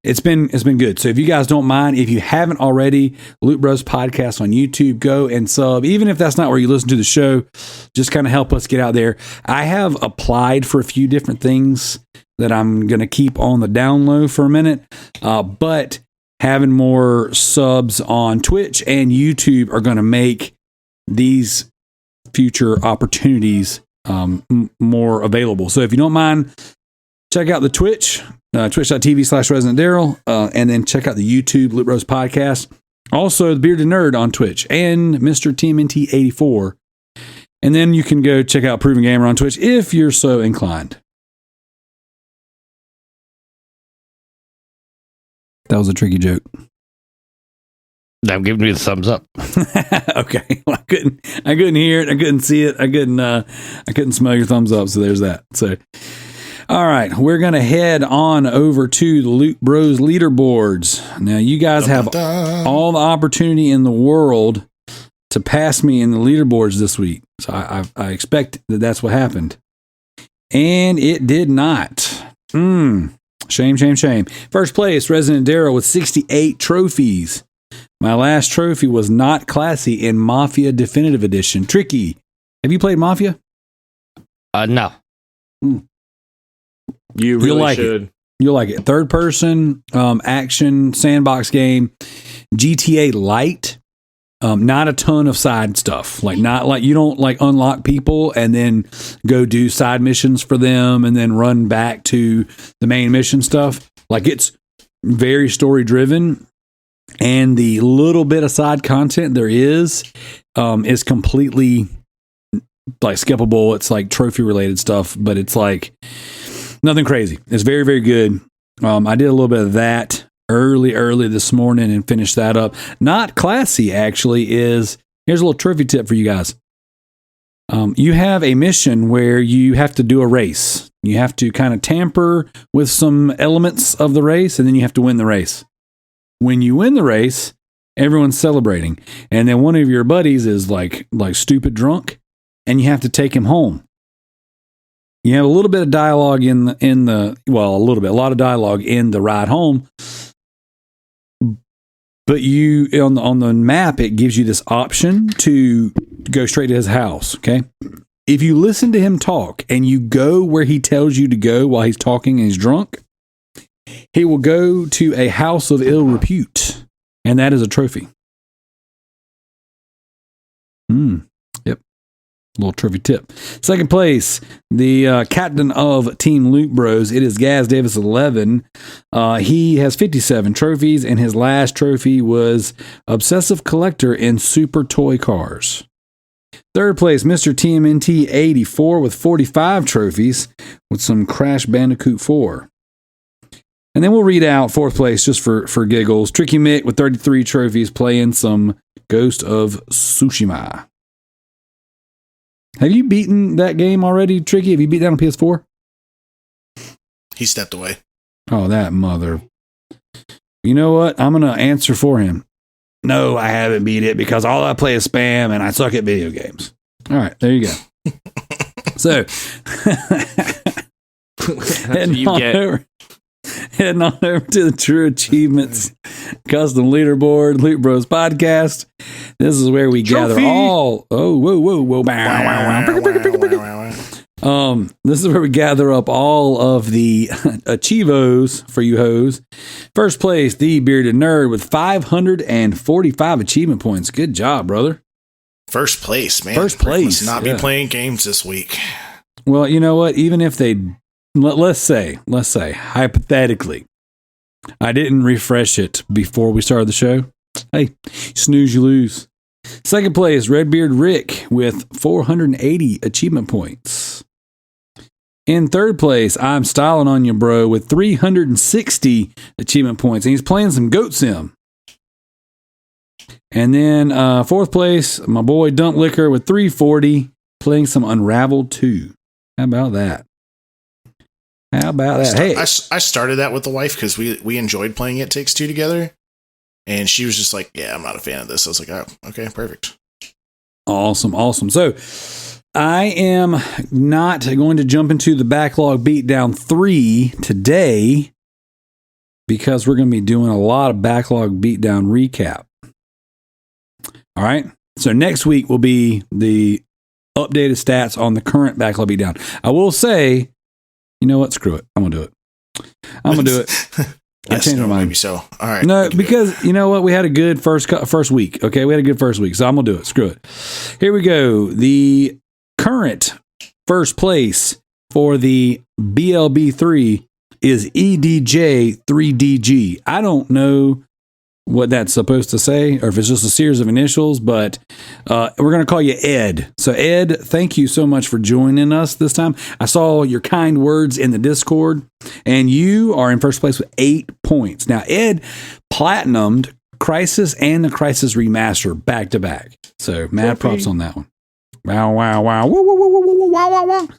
It's been good. So if you guys don't mind, if you haven't already, Loot Bros Podcast on YouTube, go and sub. Even if that's not where you listen to the show, just kind of help us get out there. I have applied for a few different things that I'm going to keep on the down low for a minute. But having more subs on Twitch and YouTube are going to make these future opportunities more available. So if you don't mind, check out the Twitch, twitch.tv/ResidentDarrell, and then check out the YouTube Loot Bros Podcast. Also, the Bearded Nerd on Twitch and Mr. TMNT84. And then you can go check out Proven Gamer on Twitch if you're so inclined. That was a tricky joke. I'm giving you the thumbs up. Okay. Well, I couldn't hear it. I couldn't see it. I couldn't smell your thumbs up. So there's that. So, all right, we're going to head on over to the Loot Bros leaderboards. Now, you guys have all the opportunity in the world to pass me in the leaderboards this week. So I expect that that's what happened. And it did not. Shame. First place, Residentdarrell with 68 trophies. My last trophy was not classy in Mafia Definitive Edition. Tricky. Have you played Mafia? No. You really like should. You'll like it. Third person, action, sandbox game. GTA Lite. Not a ton of side stuff. Not like you don't like unlock people and then go do side missions for them and then run back to the main mission stuff. Like, it's very story driven, and the little bit of side content there is completely like skippable. It's like trophy related stuff, but it's like nothing crazy. It's very, very good. I did a little bit of that early this morning and finished that up. Not classy, actually. Here's a little trivia tip for you guys. You have a mission where you have to do a race. You have to kind of tamper with some elements of the race, and then you have to win the race. When you win the race, everyone's celebrating, and then one of your buddies is like stupid drunk, and you have to take him home. You have a little bit of dialogue a lot of dialogue in the ride home. But you on the map, it gives you this option to go straight to his house. Okay, if you listen to him talk and you go where he tells you to go while he's talking and he's drunk, he will go to a house of ill repute, and that is a trophy. Yep. Little trophy tip. Second place, the captain of Team Loot Bros. It is Gaz Davis 11. He has 57 trophies, and his last trophy was Obsessive Collector in Super Toy Cars. Third place, Mr. TMNT 84 with 45 trophies with some Crash Bandicoot 4. And then we'll read out fourth place just for giggles. Trickymic with 33 trophies playing some Ghost of Tsushima. Have you beaten that game already, Tricky? Have you beat that on PS4? He stepped away. Oh, that mother. You know what? I'm going to answer for him. No, I haven't beat it because all I play is spam and I suck at video games. All right, there you go. So, heading on over to the True Achievements Custom Leaderboard Loot Bros podcast. This is where we gather all. Oh, whoa! This is where we gather up all of the achievos for you hoes. First place, the Bearded Nerd with 545 achievement points. Good job, brother. First place, man. First place. Must not be playing games this week. Well, you know what? Even if they, let's say, hypothetically, I didn't refresh it before we started the show. Hey, snooze, you lose. Second place, Redbeard Rick with 480 achievement points. In third place, I'm styling on you, bro, with 360 achievement points. And he's playing some Goat Sim. And then fourth place, my boy Dump Liquor with 340, playing some Unraveled 2. How about that? Hey, I started that with the wife because we enjoyed playing It Takes Two together. And she was just like, yeah, I'm not a fan of this. I was like, oh, okay, perfect. Awesome. So I am not going to jump into the Backlog Beatdown 3 today because we're going to be doing a lot of Backlog Beatdown recap. All right. So next week will be the updated stats on the current Backlog Beatdown. I will say, you know what? Screw it. I'm going to do it. I changed my mind. Maybe so. All right. No, because you know what? We had a good first week. Okay, we had a good first week, so I'm gonna do it. Screw it. Here we go. The current first place for the BLB3 is EDJ3DG. I don't know what that's supposed to say, or if it's just a series of initials, but we're gonna call you Ed. So Ed, thank you so much for joining us this time. I saw your kind words in the Discord, and you are in first place with 8 points. Now Ed platinumed Crisis and the Crisis Remaster back to back. So mad props on that one. Wow. Woo, woo, woo, woo, woo, wow, wow, wow.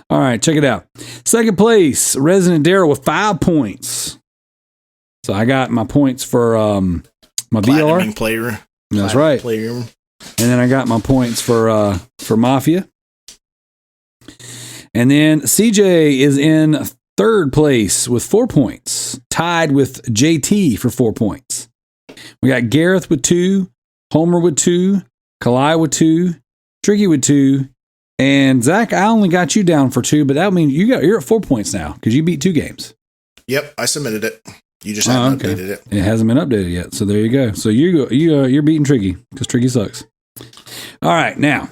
All right, check it out. Second place, Residentdarrell with 5 points. So I got my points for my VR player. That's right. Player. And then I got my points for Mafia. And then CJ is in third place with 4 points, tied with JT for 4 points. We got Gareth with 2, Homer with 2, Kalai with 2, Tricky with 2, and Zack, I only got you down for 2, but that means you're at 4 points now because you beat 2 games. Yep, I submitted it. You just haven't updated it. It hasn't been updated yet, so there you go. So you're beating Tricky because Tricky sucks. All right, now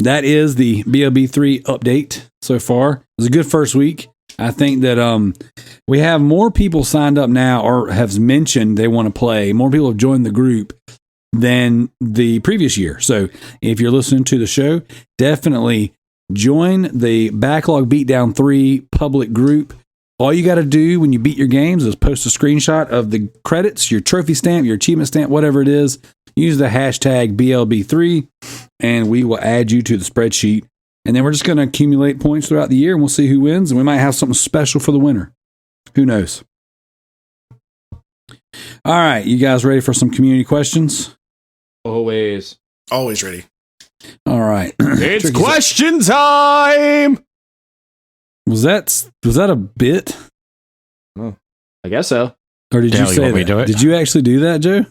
that is the BLB3 update so far. It was a good first week. I think that we have more people signed up now or have mentioned they want to play. More people have joined the group than the previous year. So if you're listening to the show, definitely join the Backlog Beatdown 3 public group. All you got to do when you beat your games is post a screenshot of the credits, your trophy stamp, your achievement stamp, whatever it is. Use the hashtag BLB3 and we will add you to the spreadsheet. And then we're just going to accumulate points throughout the year and we'll see who wins. And we might have something special for the winner. Who knows? All right. You guys ready for some community questions? Always ready. All right. It's question time. Was that a bit? Oh, I guess so. Or did you say that? Did you actually do that, Joe?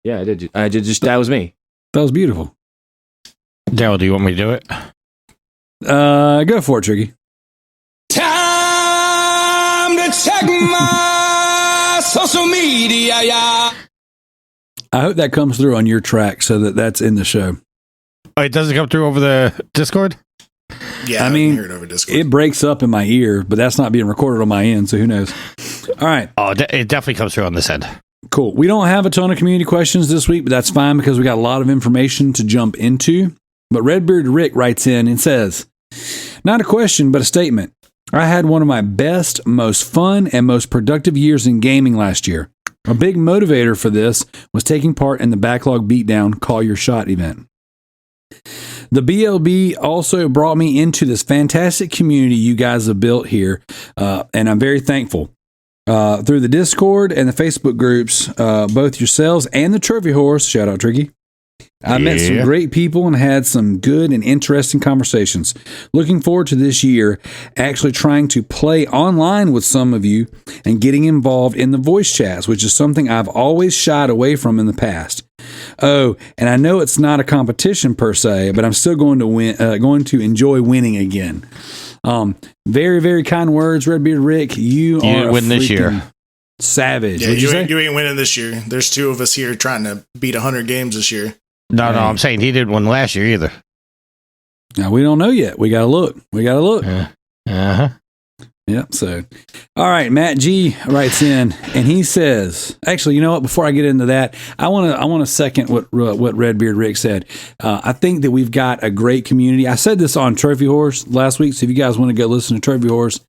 Yeah, I did. That was me. That was beautiful. Daryl, do you want me to do it? Go for it, Tricky. Time to check my social media, yeah. I hope that comes through on your track so that's in the show. Oh, it doesn't come through over the Discord? Yeah, I mean, hear it over Discord. It breaks up in my ear, but that's not being recorded on my end, so who knows? All right. Oh, it definitely comes through on this end. Cool. We don't have a ton of community questions this week, but that's fine because we got a lot of information to jump into. But Redbeard Rick writes in and says, not a question, but a statement. I had one of my best, most fun, and most productive years in gaming last year. A big motivator for this was taking part in the Backlog Beatdown Call Your Shot event. The BLB also brought me into this fantastic community you guys have built here, and I'm very thankful. Through the Discord and the Facebook groups, both yourselves and the Trophy Whores, shout out Tricky, I met some great people and had some good and interesting conversations. Looking forward to this year, actually trying to play online with some of you and getting involved in the voice chats, which is something I've always shied away from in the past. Oh, and I know it's not a competition per se, but I'm still going to win. Going to enjoy winning again. Very, very kind words, Redbeard Rick. You are win this year. Savage. Yeah, you ain't winning this year. There's two of us here trying to beat 100 games this year. No, I'm saying he didn't win last year either. Now, we don't know yet. We got to look. Uh-huh. Yep. So, all right. Matt G writes in and he says, actually, you know what? Before I get into that, I want to second what Redbeard Rick said. I think that we've got a great community. I said this on Trophy Whores last week. So if you guys want to go listen to Trophy Whores,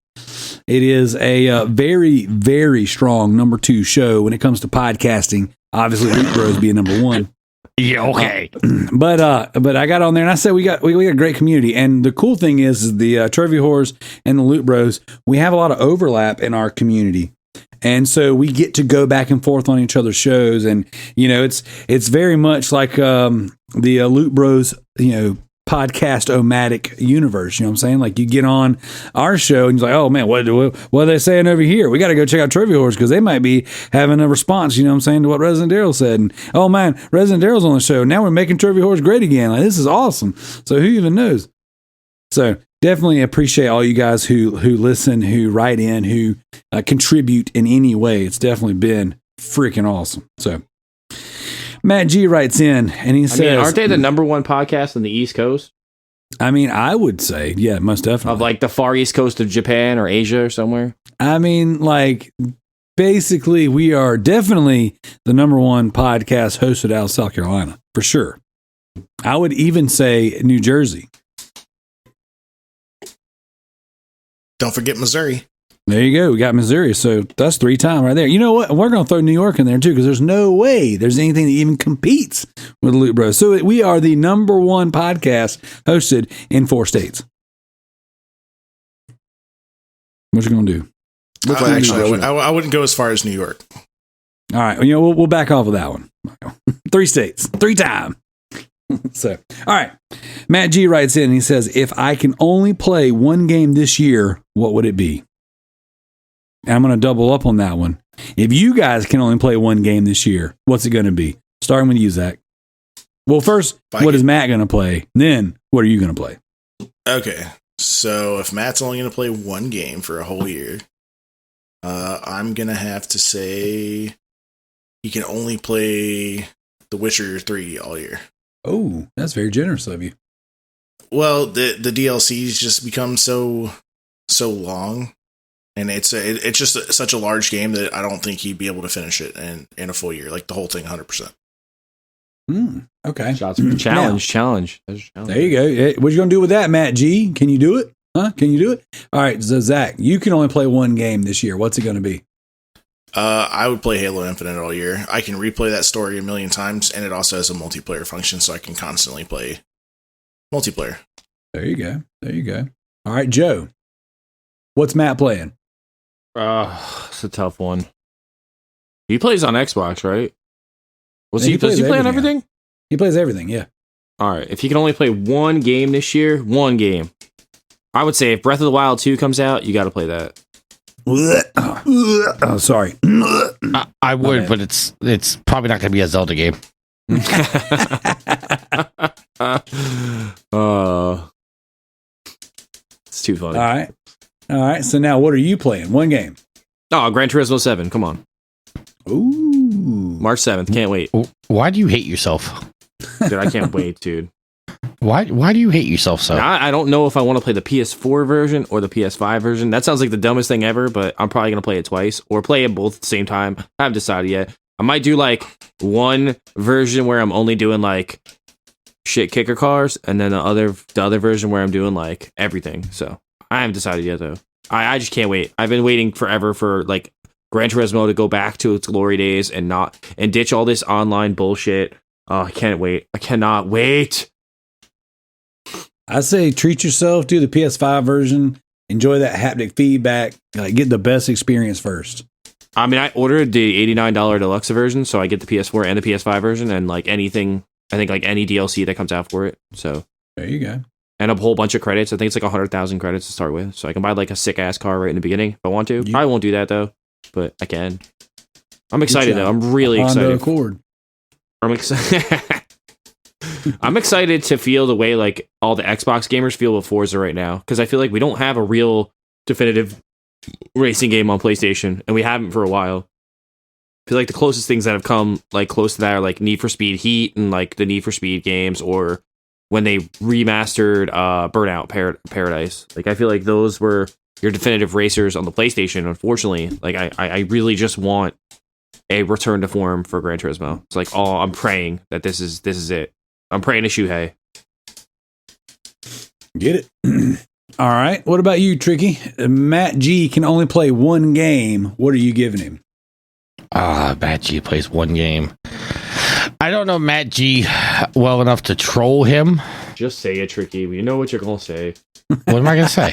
it is a very, very strong number 2 show when it comes to podcasting. Obviously, Loot Bros being number 1. Yeah, okay. But I got on there and I said we got a great community, and the cool thing is the Trophy Whores and the Loot Bros, we have a lot of overlap in our community, and so we get to go back and forth on each other's shows, and you know it's very much like the Loot Bros podcast-o-matic universe. You know what I'm saying? Like you get on our show and you're like, oh man, what are they saying over here? We got to go check out Trophy Whores because they might be having a response, you know what I'm saying, to what Residentdarrell said. And oh man, Residentdarrell's on the show. Now we're making Trophy Whores great again. Like, this is awesome. So who even knows? So definitely appreciate all you guys who listen, who write in, who contribute in any way. It's definitely been freaking awesome. So Matt G writes in and he says, aren't they the number 1 podcast on the East Coast? I mean, I would say, yeah, most definitely. Of like the far East Coast of Japan or Asia or somewhere? I mean, like, basically, we are definitely the number 1 podcast hosted out of South Carolina, for sure. I would even say New Jersey. Don't forget Missouri. There you go. We got Missouri. So that's 3 times right there. You know what? We're going to throw New York in there too, because there's no way there's anything that even competes with Loot Bros. So we are the number 1 podcast hosted in 4 states. What you going to do? Actually, I wouldn't go as far as New York. All right. You know, we'll back off of that one. 3 states, 3 times. So, all right. Matt G writes in and he says, if I can only play 1 game this year, what would it be? And I'm going to double up on that one. If you guys can only play 1 game this year, what's it going to be? Starting with you, Zach. Well, first, what is Matt going to play? Then, what are you going to play? Okay. So, if Matt's only going to play 1 game for a whole year, I'm going to have to say he can only play The Witcher 3 all year. Oh, that's very generous of you. Well, the DLCs just become so long. And it's just such a large game that I don't think he'd be able to finish it in a full year, like the whole thing, 100%. Okay. Shots for challenge. There you go. Hey, what you going to do with that, Matt G? Can you do it? Huh? Can you do it? All right, so Zach, you can only play 1 game this year. What's it going to be? I would play Halo Infinite all year. I can replay that story a million times, and it also has a multiplayer function, so I can constantly play multiplayer. There you go. All right, Joe, what's Matt playing? It's a tough one. He plays on Xbox, right? Does he play on everything? He plays everything, yeah. All right. If he can only play 1 game this year, 1 game. I would say if Breath of the Wild 2 comes out, you got to play that. Oh, sorry. I would, but it's probably not going to be a Zelda game. It's too funny. All right. So now, what are you playing? 1 game. Oh, Gran Turismo 7. Come on. Ooh. March 7th. Can't wait. Why do you hate yourself? Dude, I can't wait, dude. Why do you hate yourself so? Now, I don't know if I want to play the PS4 version or the PS5 version. That sounds like the dumbest thing ever, but I'm probably going to play it twice or play it both at the same time. I haven't decided yet. I might do like 1 version where I'm only doing like shit kicker cars, and then the other version where I'm doing like everything. So I haven't decided yet though. I just can't wait. I've been waiting forever for like Gran Turismo to go back to its glory days and ditch all this online bullshit. Oh, I can't wait. I cannot wait. I say treat yourself, do the PS5 version, enjoy that haptic feedback, like get the best experience first. I mean, I ordered the $89 deluxe version, so I get the PS4 and the PS5 version, and like anything, I think like any DLC that comes out for it. So there you go. And a whole bunch of credits. I think it's like 100,000 credits to start with, so I can buy like a sick ass car right in the beginning if I want to. I won't do that though, but I can. I'm excited though. I'm really excited. Accord. I'm excited. I'm excited to feel the way like all the Xbox gamers feel with Forza right now, because I feel like we don't have a real definitive racing game on PlayStation, and we haven't for a while. I feel like the closest things that have come like close to that are like Need for Speed Heat and like the Need for Speed games, or when they remastered Burnout Paradise. Like I feel like those were your definitive racers on the PlayStation. Unfortunately, like I really just want a return to form for Gran Turismo. It's like, oh, I'm praying that this is it. I'm praying to Shuhei. Get it. All right. What about you, Tricky? Matt G can only play one game. What are you giving him? Matt G plays one game. I don't know Matt G well enough to troll him. Just say it, Tricky. You know what you're going to say. What am I going to say?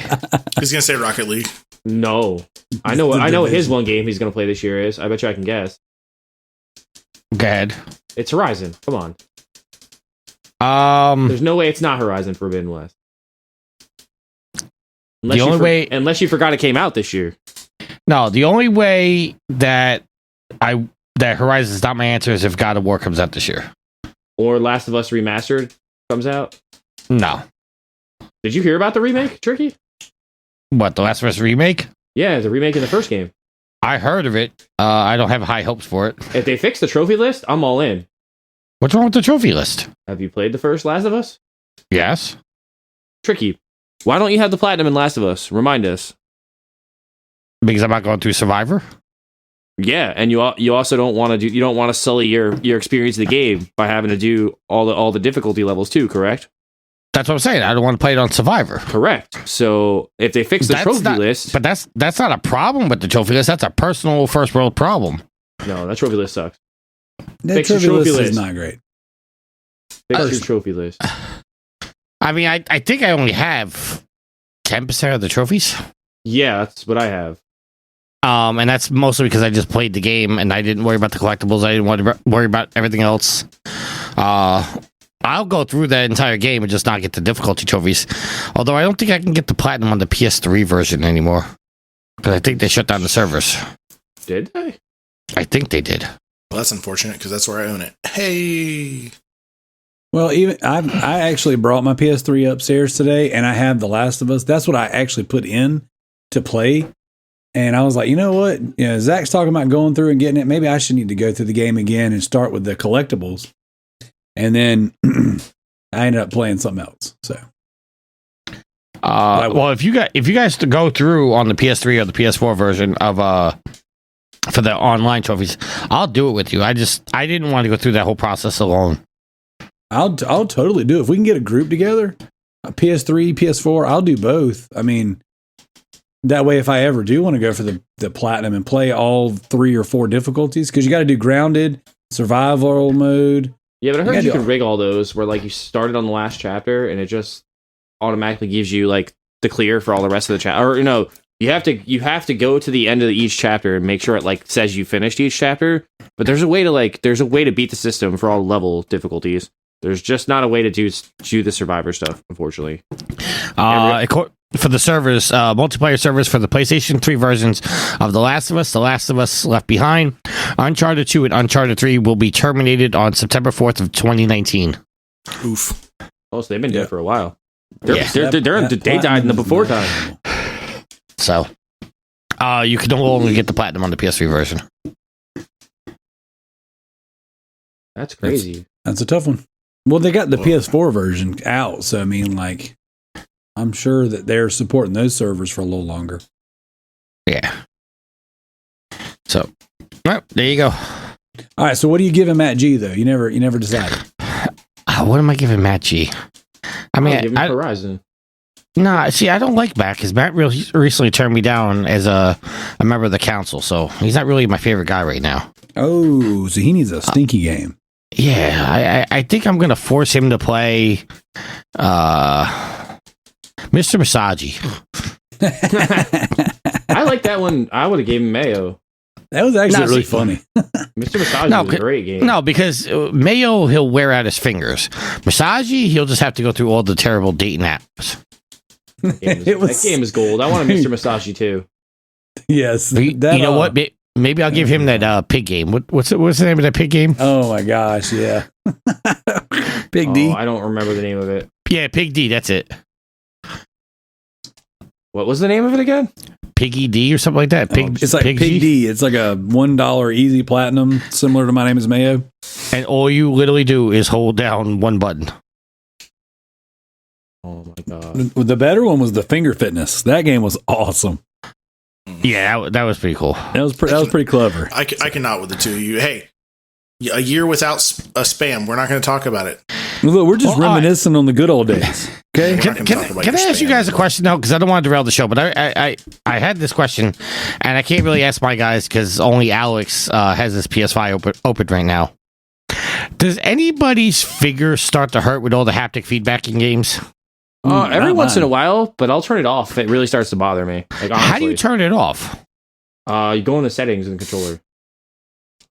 He's going to say Rocket League. No. I know what his one game he's going to play this year is. I bet you I can guess. Go ahead. It's Horizon. Come on. There's no way it's not Horizon Forbidden West. Unless you forgot it came out this year. No, the only way that Horizon's not my answer is if God of War comes out this year. Or Last of Us Remastered comes out. No. Did you hear about the remake, Tricky? What, the Last of Us remake? Yeah, the remake of the first game. I heard of it. I don't have high hopes for it. If they fix the trophy list, I'm all in. What's wrong with the trophy list? Have you played the first Last of Us? Yes. Tricky. Why don't you have the platinum in Last of Us? Remind us. Because I'm not going through Survivor? Yeah, and you also don't want to sully your experience of the game by having to do all the difficulty levels too, correct? That's what I'm saying. I don't want to play it on Survivor. Correct. So if they fix the trophy list, but that's not a problem with the trophy list. That's a personal first world problem. No, that trophy list sucks. That trophy list is not great. Fix your trophy list. I mean, I think I only have 10% of the trophies. Yeah, that's what I have. And that's mostly because I just played the game and I didn't worry about the collectibles. I didn't want to worry about everything else. I'll go through that entire game and just not get the difficulty trophies. Although I don't think I can get the platinum on the PS3 version anymore. Because I think they shut down the servers. Did they? I think they did. Well, that's unfortunate because that's where I own it. Hey. Well, even I actually brought my PS3 upstairs today, and I have The Last of Us. That's what I actually put in to play. And I was like, you know what? Zach's talking about going through and getting it. Maybe I should need to go through the game again and start with the collectibles. And then I ended up playing something else. So, well, if you guys to go through on the PS3 or the PS4 version of for the online trophies, I'll do it with you. I didn't want to go through that whole process alone. I'll totally do it. If we can get a group together, a PS3, PS4, I'll do both. I mean, that way, if I ever do want to go for the platinum and play all 3 or 4 difficulties, because you got to do grounded, survival mode. Yeah, but I heard you can rig all those where like you started on the last chapter and it just automatically gives you like the clear for all the rest of the chapter. Or you have to go to the end of each chapter and make sure it like says you finished each chapter. But there's a way to beat the system for all level difficulties. There's just not a way to do the survivor stuff, unfortunately. For the servers, multiplayer servers for the PlayStation 3 versions of The Last of Us Left Behind, Uncharted 2, and Uncharted 3 will be terminated on September 4th of 2019. Oof. Oh, so they've been dead for a while. They died in the before time. So, you can no longer get the platinum on the PS3 version. That's crazy. That's a tough one. Well, they got the PS4 version out, so I mean, like, I'm sure that they're supporting those servers for a little longer. Yeah. So, well, there you go. All right. So, what are you giving Matt G though? You never decided. What am I giving Matt G? I mean, Give him Horizon. Nah, see, I don't like Matt because Matt recently turned me down as a member of the council, so he's not really my favorite guy right now. Oh, so he needs a stinky game. Yeah, I think I'm gonna force him to play Mr. Masagi. I like that one. I would have gave him Mayo. That was actually really funny. Mr. Masagi was a great game. No, because Mayo, he'll wear out his fingers. Masagi, he'll just have to go through all the terrible dating apps. That game is gold. I want a Mr. Masagi too. Yes. You know what? Maybe I'll give him that pig game. What's the name of that pig game? Oh my gosh, yeah. Pig D. I don't remember the name of it. Yeah, Pig D, that's it. What was the name of it again? Piggy D or something like that. It's like Pig D. It's like a $1 easy platinum, similar to My Name is Mayo. And all you literally do is hold down one button. Oh my god. The better one was the Finger Fitness. That game was awesome. Yeah, that was pretty cool. That was pretty clever. I cannot with the two of you. Hey, a year without a spam. We're not going to talk about it. Look, we're just reminiscing on the good old days. Okay. Can I ask you guys a question though? Because I don't want to derail the show, but I had this question, and I can't really ask my guys because only Alex has his PS5 open right now. Does anybody's finger start to hurt with all the haptic feedback in games? Every once in a while, but I'll turn it off if it really starts to bother me. Like, honestly. How do you turn it off? You go in the settings in the controller.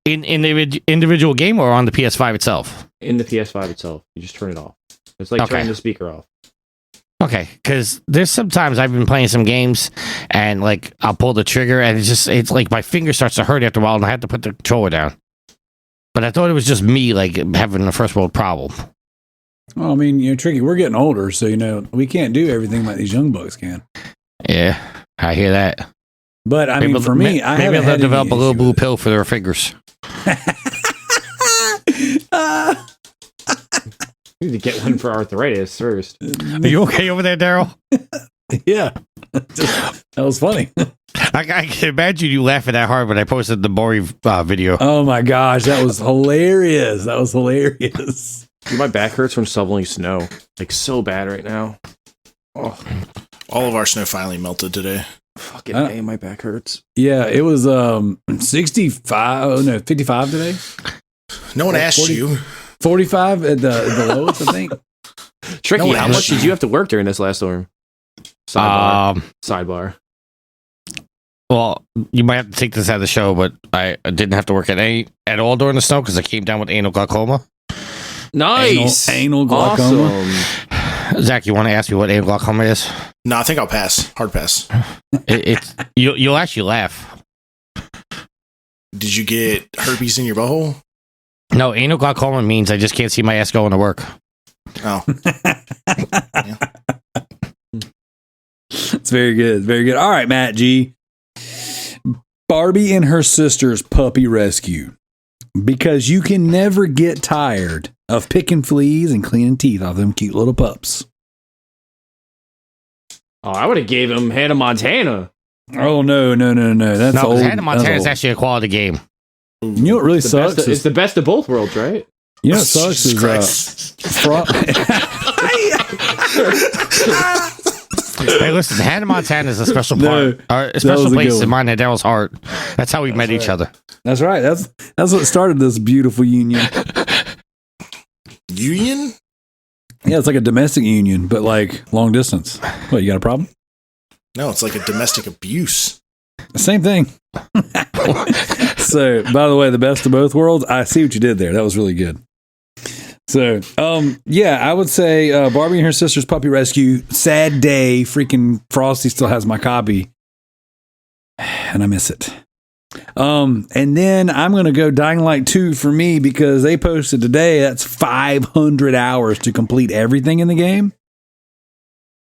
In the individual game or on the PS5 itself? In the PS5 itself. You just turn it off. It's like turning the speaker off. Okay, because there's sometimes I've been playing some games and like I'll pull the trigger and it's like my finger starts to hurt after a while and I have to put the controller down. But I thought it was just me like having a first world problem. Well, I mean, Tricky, we're getting older, so, we can't do everything like these young bucks can. Yeah, I hear that. But, I mean, for me, I haven't maybe they'll develop a little blue pill for their fingers. You need to get one for arthritis first. Are you okay over there, Darrell? Yeah. That was funny. I can imagine you laughing that hard when I posted the Maury video. Oh, my gosh. That was hilarious. Dude, my back hurts from shoveling snow. Like, so bad right now. Oh. All of our snow finally melted today. Fucking A, my back hurts. Yeah, it was 55 today. No one asked 40, you. 45 at the lowest, I think. Tricky, how much did you have to work during this last storm? Sidebar. Well, you might have to take this out of the show, but I didn't have to work at all during the snow because I came down with anal glaucoma. Nice. Anal glaucoma. Awesome. Zach, you want to ask me what anal glaucoma is? No, I think I'll pass. Hard pass. You'll actually laugh. Did you get herpes in your butthole? No, anal glaucoma means I just can't see my ass going to work. Oh. Yeah. It's very good. Very good. All right, Matt G. Barbie and her sister's puppy rescue. Because you can never get tired of picking fleas and cleaning teeth off them cute little pups. Oh, I would have gave him Hannah Montana. Oh, no. That's old. Hannah Montana is actually a quality game. You know what really sucks? It's the best of both worlds, right? You know what sucks is Hey, listen, Hannah Montana is a special part, a special place in mine and Darrell's heart. That's how we met each other. That's right. That's what started this beautiful union. Union? Yeah, it's like a domestic union, but like long distance. What, you got a problem? No, it's like a domestic abuse. Same thing. So, by the way, the best of both worlds. I see what you did there. That was really good. So, yeah, I would say Barbie and her sister's puppy rescue. Sad day. Freaking Frosty still has my copy, and I miss it. And then I'm going to go Dying Light 2 for me because they posted today. That's 500 hours to complete everything in the game.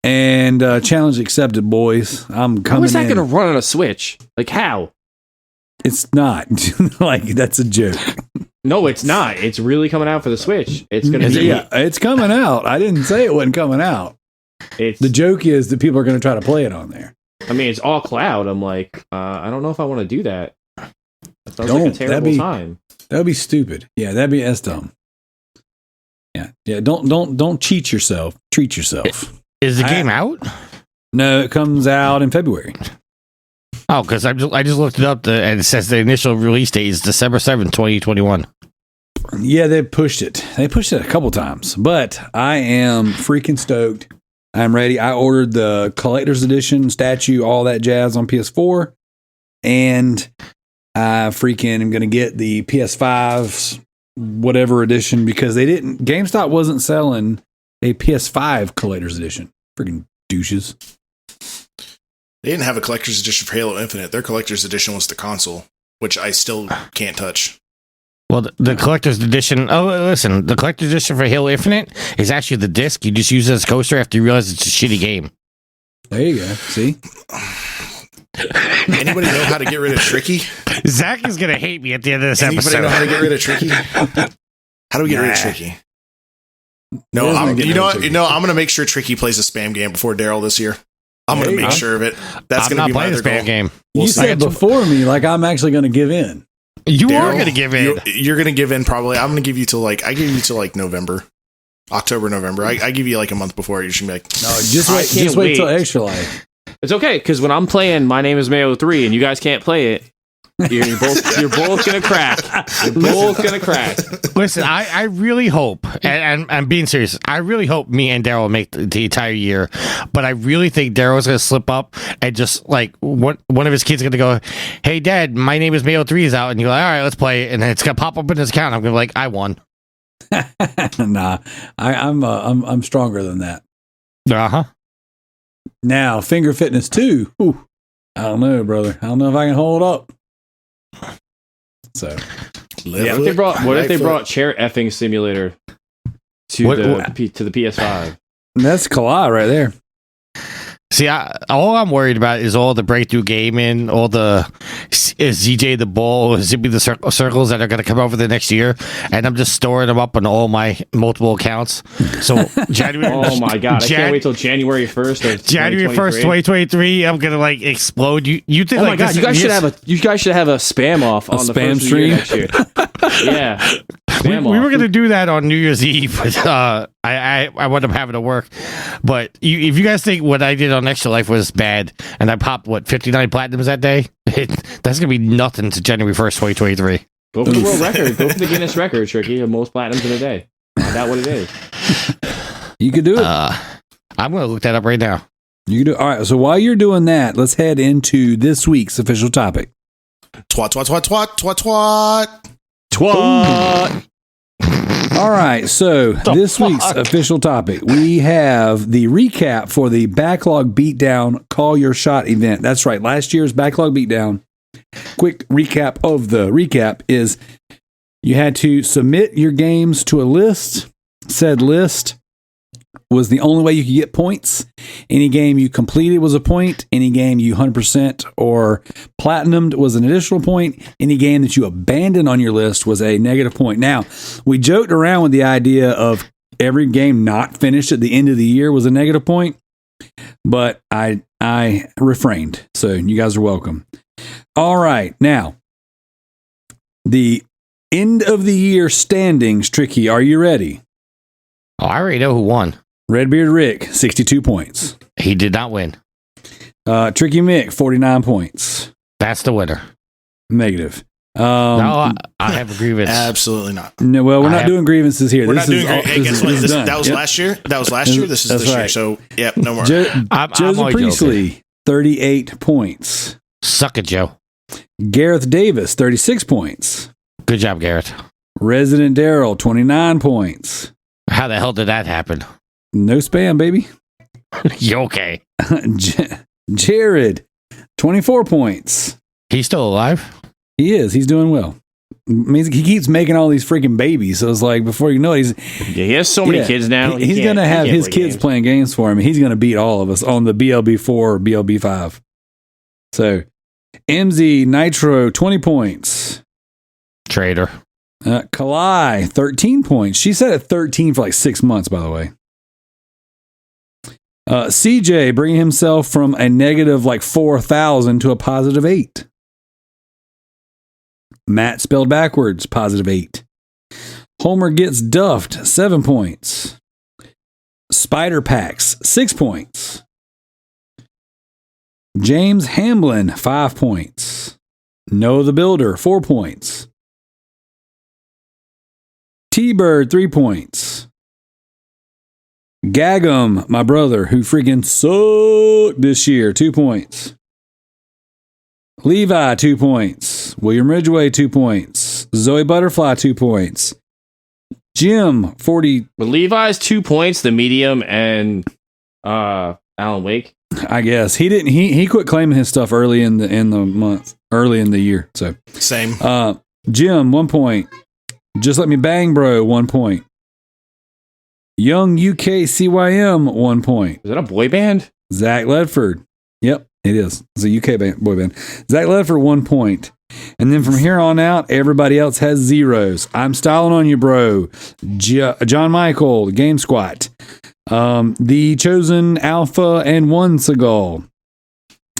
And challenge accepted, boys. I'm coming. How is that going to run on a Switch? Like how? It's not like that's a joke. No, it's not. It's really coming out for the Switch. It's going to be. Yeah, it's coming out. I didn't say it wasn't coming out. The joke is that people are going to try to play it on there. I mean, it's all cloud. I'm like, I don't know if I want to do that. That sounds like a terrible time. That would be stupid. Yeah, that's dumb. Yeah. Don't cheat yourself. Treat yourself. Is the game out? No, it comes out in February. Oh, because I just looked it up and it says the initial release date is December 7th, 2021. Yeah, they pushed it. They pushed it a couple times, but I am freaking stoked. I'm ready. I ordered the collector's edition statue, all that jazz on PS4, and I freaking am going to get the PS5's whatever edition because GameStop wasn't selling a PS5 collector's edition. Freaking douches. They didn't have a collector's edition for Halo Infinite. Their collector's edition was the console, which I still can't touch. Well, the collector's edition. Oh, listen, the collector's edition for Halo Infinite is actually the disc. You just use it as a coaster after you realize it's a shitty game. There you go. See? Anybody know how to get rid of Tricky? Zach is going to hate me at the end of this Anybody episode. know how to get rid of Tricky? How do we get rid of Tricky? No, I'm going to make sure Tricky plays a spam game before Darrell this year. I'm going to make sure of it. That's going to be my other goal. Game. You said before me, like I'm actually going to give in. You are going to give in. You're going to give in probably. I'm going to give you till November. October, November. I give you like a month before. You should be like, no, just wait till Extra Life. It's okay, because when I'm playing My Name is Mayo 3 and you guys can't play it, you're both gonna crack. You're both gonna crack. Listen, I really hope, and I'm being serious, I really hope me and Darrell make the entire year, but I really think Darrell's gonna slip up and just like one of his kids is gonna go, hey Dad, My Name is Mayo 3 is out, and you're like, all right, let's play it, and then it's gonna pop up in his account. I'm gonna be like, I won. Nah, I'm stronger than that. Uh-huh. Now, Finger Fitness 2. Ooh, I don't know, brother. I don't know if I can hold up. So, what if they brought Chair Effing Simulator to the PS5? That's Kalai right there. See, all I'm worried about is all the breakthrough gaming, all the ZJ the Bull, Zippy the circles that are going to come over the next year, and I'm just storing them up on all my multiple accounts. So January. Oh my god! I can't wait till January 1st. January 1st, 2023. I'm gonna like explode. You think? Oh my god! You guys should have a spam off on the spam first stream next year. Yeah. We were going to do that on New Year's Eve, but I wound up having to work. But if you guys think what I did on Extra Life was bad, and I popped, 59 platinums that day, that's going to be nothing to January 1st, 2023. Go for the world record. Go for the Guinness record, Tricky, of most platinums in a day. Find out what it is. You could do it. I'm going to look that up right now. You can do. All right, so while you're doing that, let's head into this week's official topic. Twat, twat, twat, twat, twat, twat. Twat. All right, so this week's official topic, we have the recap for the Backlog Beatdown Call Your Shot event. That's right, last year's Backlog Beatdown. Quick recap of the recap is you had to submit your games to a list. Said list was the only way you could get points. Any game you completed was a point. Any game you 100% or platinumed was an additional point. Any game that you abandoned on your list was a negative point. Now, we joked around with the idea of every game not finished at the end of the year was a negative point, but I refrained. So you guys are welcome. All right. Now, the end of the year standings, Tricky. Are you ready? Oh, I already know who won. Redbeard Rick, 62 points. He did not win. Tricky Mick, 49 points. That's the winner. Negative. No, I have a grievance. Absolutely not. No, well, we're not doing grievances here. We're not doing grievances. That was last year. That was last year. This is this year. So, yep, no more. Joseph Priestley, 38 points. Suck it, Joe. Gareth Davis, 36 points. Good job, Garrett. Residentdarrell, 29 points. How the hell did that happen? No spam, baby. You okay? Jared, 24 points. He's still alive? He is. He's doing well. Means he keeps making all these freaking babies. So it's like, before you know it, he has so many kids now. He's going to have his kids playing games for him. He's going to beat all of us on the BLB 4 or BLB 5. So, MZ Nitro, 20 points. Traitor. Kalai, 13 points. She said at 13 for like 6 months, by the way. CJ bringing himself from a negative like 4,000 to a positive 8. Matt spelled backwards, positive 8. Homer Gets Duffed, 7 points. Spider Packs, 6 points. James Hamlin, 5 points. Noah the Builder, 4 points. T-Bird, 3 points. Gagum, my brother, who freaking sucked this year, 2 points. Levi, 2 points. William Ridgway, 2 points. Zoe Butterfly, 2 points. Jim, 40. But Levi's 2 points, the medium, and Alan Wake. I guess he didn't. He quit claiming his stuff early in the month, early in the year. So Same. Jim, 1 point. Just Let Me Bang Bro, 1 point. Young UK CYM, 1 point. Is that a boy band? Zach Ledford. Yep, it is. It's a UK boy band. Zach Ledford, 1 point. And then from here on out, everybody else has zeros. I'm styling on you, bro. John Michael, Game Squat. The Chosen Alpha and One Seagull.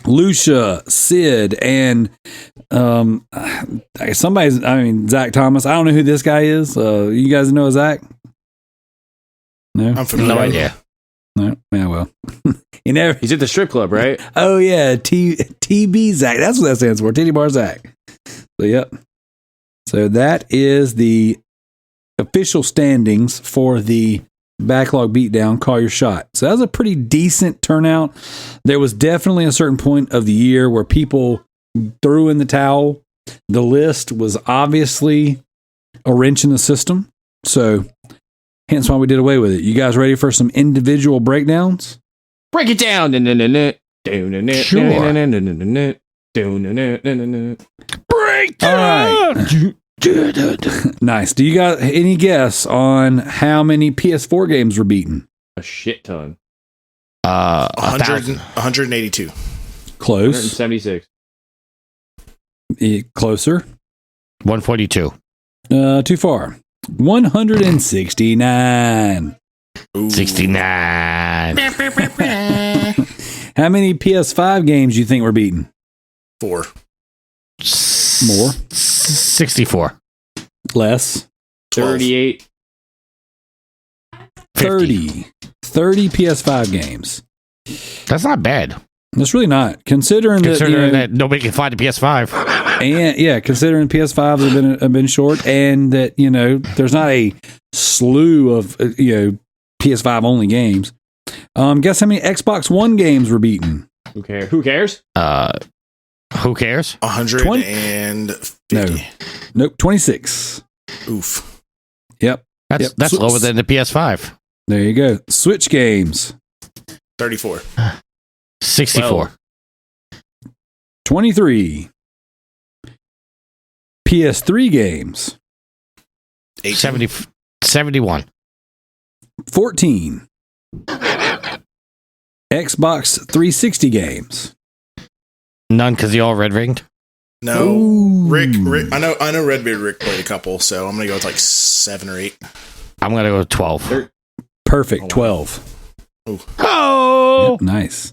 Lucia, Sid, and Zach Thomas. I don't know who this guy is. You guys know Zach? No? I'm familiar. No idea. No? Yeah, well. You never. He's at the strip club, right? Oh, yeah. TB Zach. That's what that stands for. Titty Bar Zach. So, yep. So, that is the official standings for the Backlog Beatdown Call Your Shot. So, that was a pretty decent turnout. There was definitely a certain point of the year where people threw in the towel. The list was obviously a wrench in the system. So, hence why we did away with it. You guys ready for some individual breakdowns? Break it down. Break All right. Nice. Do you got any guess on how many PS4 games were beaten? A shit ton. 182. Close. 176. Closer. 142. Too far. 169. Ooh. 69. How many PS5 games do you think were beaten? 4. More? 64. Less? 12. 38. 30. 30 PS5 games. That's not bad. That's really not. Considering that nobody can find a PS5. And yeah, considering PS5s have been short, and that there's not a slew of PS5 only games. Guess how many Xbox One games were beaten? Who cares? Who cares? Who cares? 150. Nope, 26. Oof. Yep. That's lower than the PS5. There you go. Switch games. 34. 64. 23. PS3 games. 18. 71. 14. Xbox 360 games. None because they all red ringed. No. Ooh. Rick. I know Redbeard Rick played a couple, so I'm gonna go with like 7 or 8. I'm gonna go with 12. Perfect. 12. Oh, Yep, nice.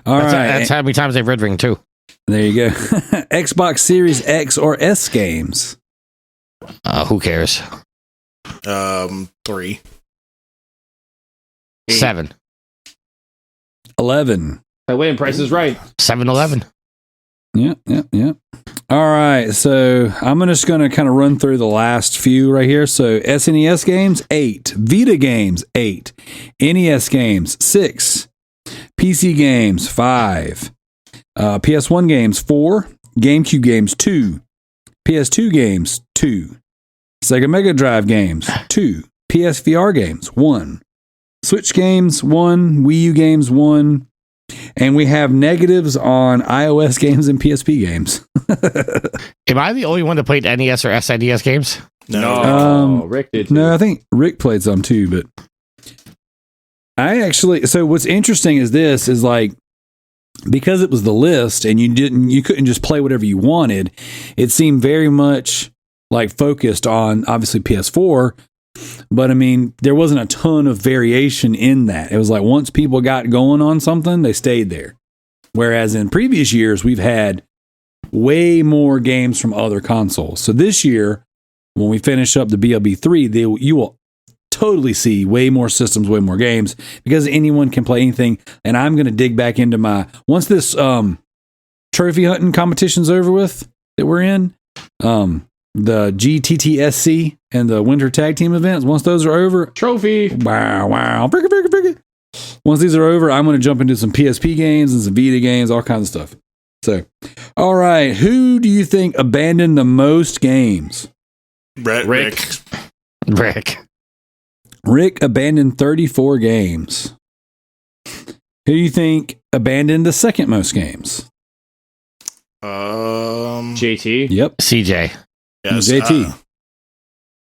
All right. That's how many times they've red ringed too. There you go. Xbox Series X or S games. Who cares? 3. 7. 11. That way, Price is Right. 7-11. Yep. All right. So I'm just going to kind of run through the last few right here. So SNES games, 8. Vita games, 8. NES games, 6. PC games, 5. PS1 games, 4. GameCube games, 2. PS2 games, 2. Sega Mega Drive games, 2. PSVR games, 1. Switch games, 1. Wii U games, 1. And we have negatives on iOS games and PSP games. Am I the only one that played NES or SNES games? No. Rick did too. No, I think Rick played some too, but so what's interesting is like, because it was the list and you couldn't just play whatever you wanted, it seemed very much like focused on obviously PS4. But I mean, there wasn't a ton of variation in that. It was like once people got going on something, they stayed there. Whereas in previous years, we've had way more games from other consoles. So this year, when we finish up the BLB 3, you will totally see way more systems, way more games, because anyone can play anything. And I'm going to dig back into once this trophy hunting competition's over with that we're in, the GTTSC and the winter tag team events, once those are over, Trophy. wow. Once these are over, I'm going to jump into some PSP games and some Vita games, all kinds of stuff. So, all right, who do you think abandoned the most games? Rick. Rick abandoned 34 games. Who do you think abandoned the second most games? JT. Yep. CJ. Yes, JT.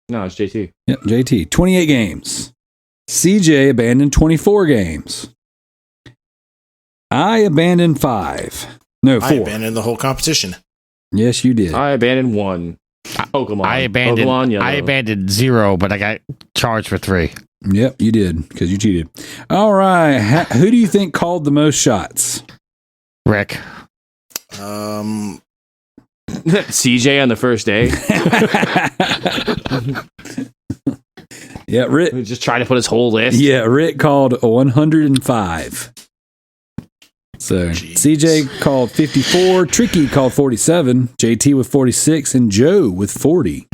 No, it's JT. Yep, JT. 28 games. CJ abandoned 24 games. I abandoned 5. No, 4. I abandoned the whole competition. Yes, you did. I abandoned 1. Pokemon. I abandoned 0, but I got charged for 3. Yep, you did, because you cheated. All right. Who do you think called the most shots? Rick. CJ on the first day. Yeah, Rick. Just trying to put his whole list. Yeah, Rick called 105. So Jeez. CJ called 54, Tricky called 47, JT with 46, and Joe with 40.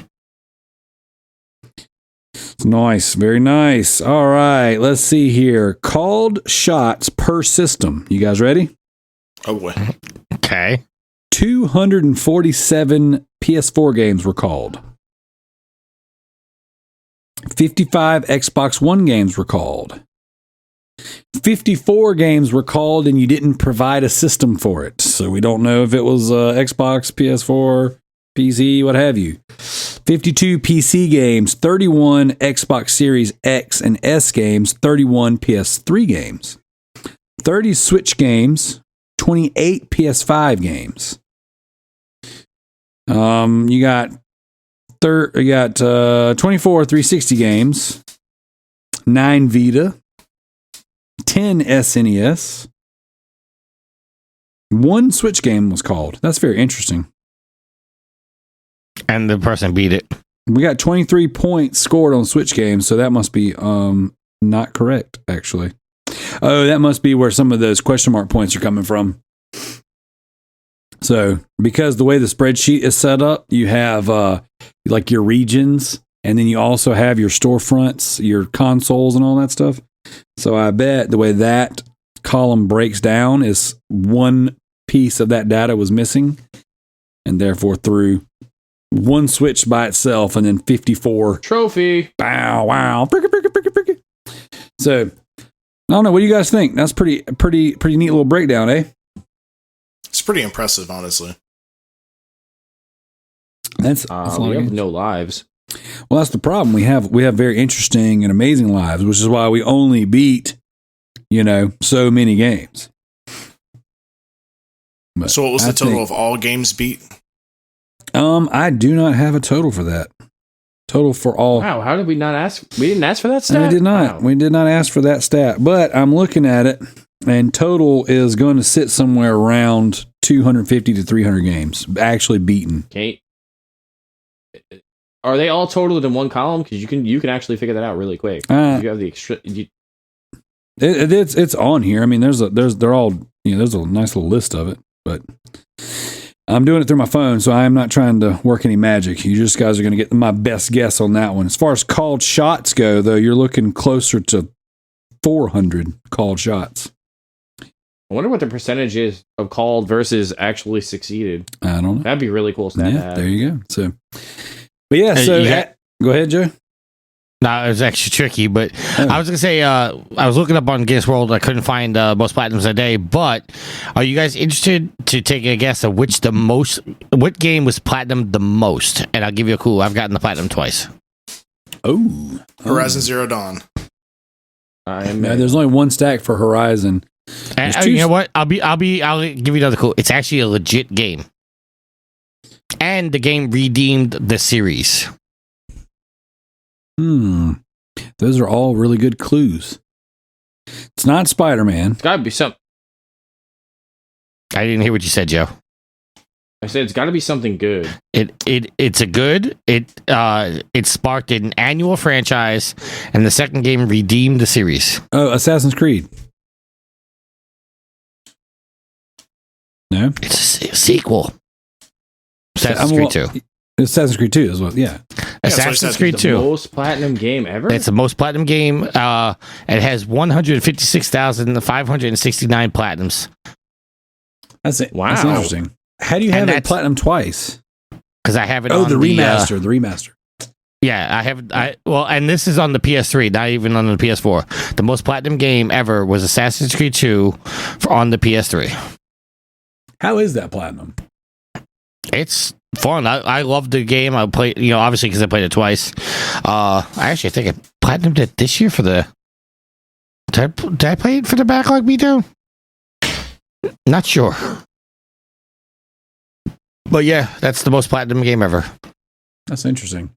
Nice, very nice. All right, let's see here. Called shots per system. You guys ready? Oh boy. Okay. 247 PS4 games were called. 55 Xbox One games were called. 54 games were called and you didn't provide a system for it. So we don't know if it was Xbox, PS4, PC, what have you. 52 PC games, 31 Xbox Series X and S games, 31 PS3 games. 30 Switch games, 28 PS5 games. You got 24 360 games, 9 Vita, 10 SNES, 1 Switch game was called. That's very interesting. And the person beat it. We got 23 points scored on Switch games, so that must be not correct, actually. Oh, that must be where some of those question mark points are coming from. So, because the way the spreadsheet is set up, you have like your regions, and then you also have your storefronts, your consoles, and all that stuff. So, I bet the way that column breaks down is one piece of that data was missing, and therefore through one Switch by itself, and then 54. Trophy. Bow, wow. So, I don't know. What do you guys think? That's pretty neat little breakdown, eh? It's pretty impressive, honestly. That's a lot we of have games. no lives. Well, that's the problem. We have very interesting and amazing lives, which is why we only beat, so many games. But So what was I the total think- of all games beat? I do not have a total for that. Total for all. Wow, how did we not ask? We didn't ask for that stat? We did not. Wow. We did not ask for that stat, but I'm looking at it, and total is going to sit somewhere around 250 to 300 games actually beaten. Okay. Are they all totaled in one column? Because you can actually figure that out really quick. You have the extra. It's on here. I mean, there's a nice little list of it, but I'm doing it through my phone, so I'm not trying to work any magic. You just guys are going to get my best guess on that one. As far as called shots go, though, you're looking closer to 400 called shots. I wonder what the percentage is of called versus actually succeeded. I don't know. That'd be a really cool stat to Yeah, have. there you go. So, but yeah, so go ahead, Joe. No, it was actually tricky, but I was gonna say I was looking up on Guinness World. I couldn't find most platinums a day. But are you guys interested to take a guess of what game was platinum the most? And I'll give you a clue. I've gotten the platinum twice. Oh, Horizon Zero Dawn. there's only one stack for Horizon. And There's two- you know what? I'll give you another clue. It's actually a legit game, and the game redeemed the series. Those are all really good clues. It's not Spider-Man. It's gotta be some. I didn't hear what you said, Joe. said it's got to be something good. It's a good. It sparked an annual franchise, and the second game redeemed the series. Oh, Assassin's Creed. No, It's a sequel. Assassin's Creed 2. Assassin's Creed 2 as well. Yeah. Assassin's Creed The 2. most platinum game ever. It's the most platinum game. It has 156,569 platinums. That's it. Wow. That's interesting. How do you have it platinum twice? Because I have it Oh, on the remaster. The remaster. Yeah, I have. And this is on the PS3, not even on the PS4. The most platinum game ever was Assassin's Creed 2 on the PS3. How is that platinum? It's fun. I love the game. I play, obviously because I played it twice. I actually think I platinumed it this year for the. Did I play it for the backlog beatdown? Not sure. But yeah, that's the most platinum game ever. That's interesting.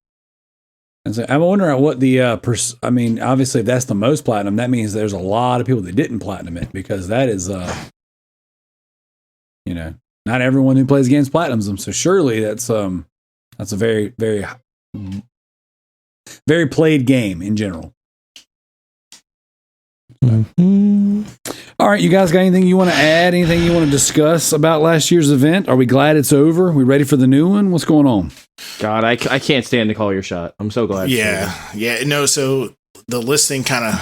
I'm wondering what the obviously if that's the most platinum, that means there's a lot of people that didn't platinum it, because that is not everyone who plays games platinums them. So surely that's a very, very, very played game in general. Mm-hmm. All right, you guys got anything you want to add? Anything you want to discuss about last year's event? Are we glad it's over? Are we ready for the new one? What's going on? God, I can't stand to Call Your Shot. I'm so glad. Yeah. No, so the listing kind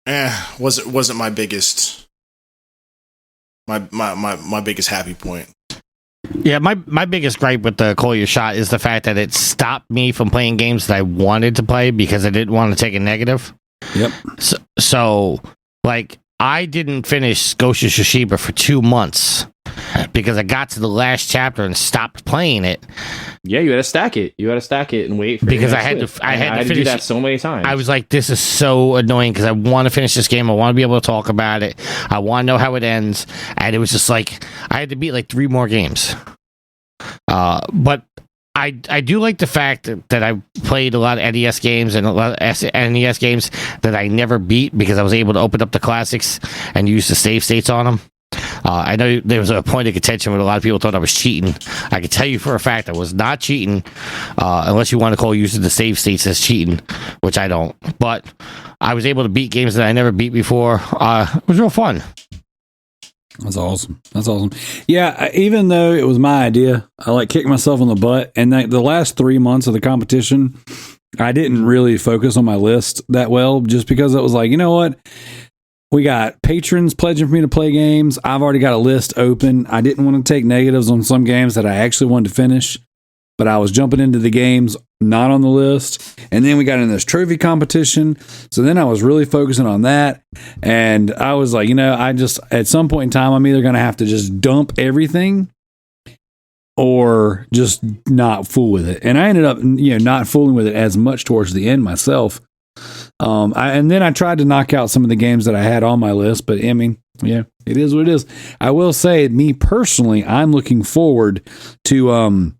of wasn't my biggest my biggest happy point. Yeah, my biggest gripe with the Call Your Shot is the fact that it stopped me from playing games that I wanted to play because I didn't want to take a negative. Yep. So like, I didn't finish Ghost of Tsushima for 2 months because I got to the last chapter and stopped playing it. Yeah, you had to stack it. And wait for because it I had to finish finish that so many times. I was like, this is so annoying because I want to finish this game. I want to be able to talk about it. I want to know how it ends. And it was just like, I had to beat like 3 more games. But I do like the fact that I played a lot of NES games and a lot of NES games that I never beat because I was able to open up the classics and use the save states on them. I know there was a point of contention where a lot of people thought I was cheating. I can tell you for a fact I was not cheating, unless you want to call using the save states as cheating, which I don't. But I was able to beat games that I never beat before. It was real fun. That's awesome. Yeah, even though it was my idea, I like kicked myself in the butt. And the last 3 months of the competition, I didn't really focus on my list that well, just because it was like, you know what? We got patrons pledging for me to play games. I've already got a list open. I didn't want to take negatives on some games that I actually wanted to finish, but I was jumping into the games not on the list. And then we got in this trophy competition. So then I was really focusing on that. And I was like, I just, at some point in time, I'm either going to have to just dump everything or just not fool with it. And I ended up, not fooling with it as much towards the end myself. And then I tried to knock out some of the games that I had on my list, but I mean, yeah, it is what it is. I will say, me personally, I'm looking forward to,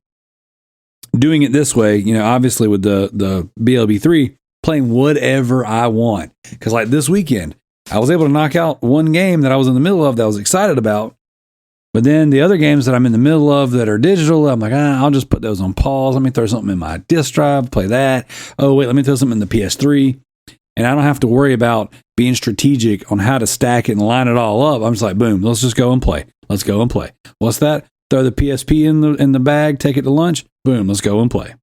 doing it this way, obviously with the BLB3, playing whatever I want. Because like this weekend, I was able to knock out one game that I was in the middle of that I was excited about. But then the other games that I'm in the middle of that are digital, I'm like, I'll just put those on pause. Let me throw something in my disk drive, play that. Oh, wait, let me throw something in the PS3. And I don't have to worry about being strategic on how to stack it and line it all up. I'm just like, boom, let's just go and play. Let's go and play. What's that? Throw the PSP in the bag, take it to lunch. Boom, let's go and play.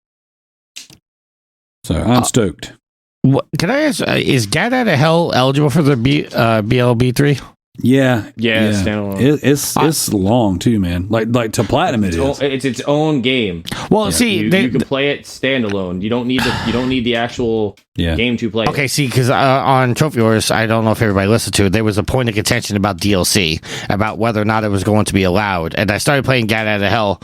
So I'm stoked. Can I ask, is Get Out of Hell eligible for the BLB3? Yeah, standalone. It's long too, man. Like to platinum, it's its own game. Well, see, you can play it standalone. You don't need the actual game to play. Okay, see, because on Trophy Whores, I don't know if everybody listened to it. There was a point of contention about DLC, about whether or not it was going to be allowed, and I started playing Get Out of Hell.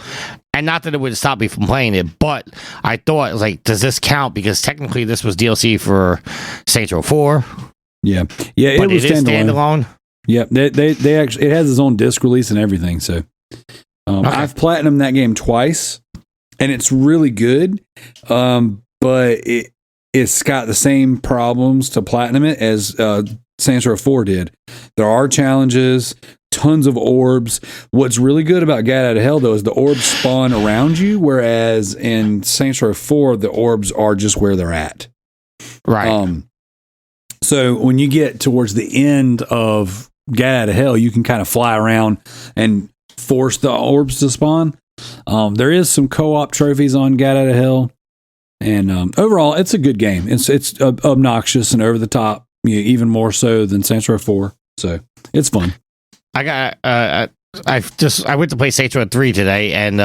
And not that it would stop me from playing it, but I thought, like, does this count? Because technically, this was DLC for Saints Row 4. Yeah, but it was standalone. Yeah, they actually, it has its own disc release and everything. So I've platinumed that game twice, and it's really good. But it's got the same problems to platinum it as Saints Row 4 did. There are challenges. tons of orbs. What's really good about Get Out of Hell, though, is the orbs spawn around you, whereas in Saints Row 4, the orbs are just where they're at. Right. So when you get towards the end of Get Out of Hell, you can kind of fly around and force the orbs to spawn. There is some co-op trophies on Get Out of Hell, and overall, it's a good game. It's obnoxious and over the top, even more so than Saints Row 4. So it's fun. I went to play Saints Row 3 today, and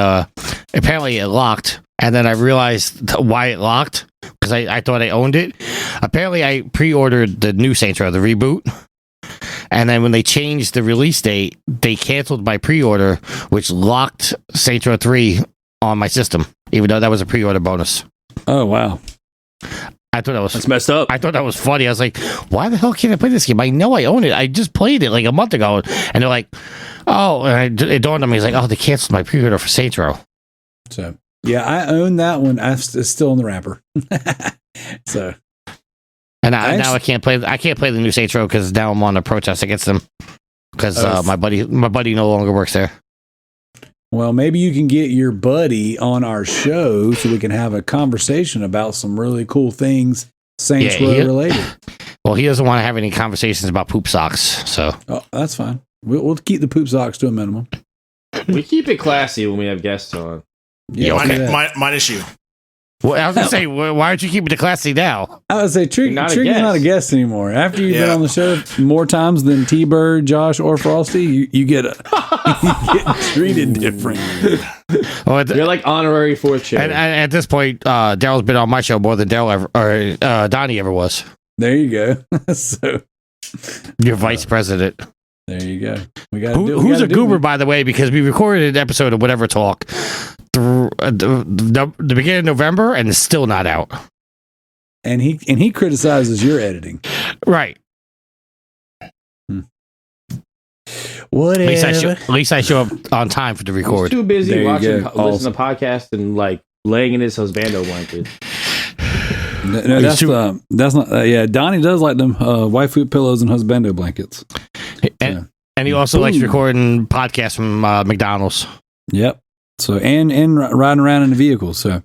apparently it locked. And then I realized why it locked, because I thought I owned it. Apparently, I pre-ordered the new Saints Row, the reboot. And then when they changed the release date, they canceled my pre-order, which locked Saints Row 3 on my system, even though that was a pre-order bonus. Oh, wow. I thought that's messed up. I thought that was funny. I was like, why the hell can't I play this game? I know I own it. I just played it like a month ago. And they're like, oh, and it dawned on me. It's like, oh, they canceled my pre-order for Saints Row. So, yeah, I own that one. It's still in the wrapper. So, and now I can't play. I can't play the new Saints Row because now I'm on a protest against them because my buddy no longer works there. Well, maybe you can get your buddy on our show so we can have a conversation about some really cool things Saints Row related. Well, he doesn't want to have any conversations about poop socks, so that's fine. We'll keep the poop socks to a minimum. We keep it classy when we have guests on. Yeah, minus you. Well, I was gonna say, why aren't you keeping it classy now? I would say Tricky's not a guest anymore. After you've been on the show more times than T-Bird, Josh, or Frosty, you get treated different. Well, you're like honorary fourth chair. And at this point, Darrell's been on my show more than Darrell ever, or Donnie ever was. There you go. So you're vice president. There you go. We got who's a goober, by the way, because we recorded an episode of Whatever Talk through the beginning of November, and it's still not out. And he criticizes your editing, right? Whatever. At least I show up on time for the record. He's too busy listening to podcasts and like laying in his husbando blanket. No, that's not. Yeah, Donnie does like them waifu pillows and husbando blankets. And he also likes recording podcasts from McDonald's. Yep. So and riding around in the vehicle. So,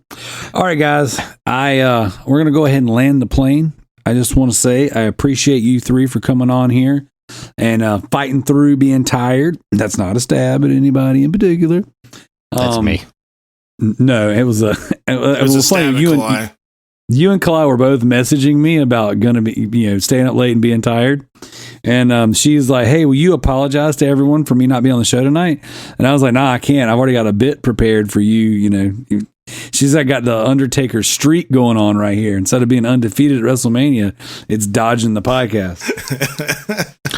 all right, guys, we're gonna go ahead and land the plane. I just want to say I appreciate you three for coming on here and fighting through being tired. That's not a stab at anybody in particular. That's me. No, it was a funny. You and Kalai were both messaging me about gonna be, staying up late and being tired. And she's like, hey, will you apologize to everyone for me not being on the show tonight? And I was like, nah, I can't. I've already got a bit prepared for you, She's like, got the Undertaker streak going on right here. Instead of being undefeated at WrestleMania, it's dodging the podcast.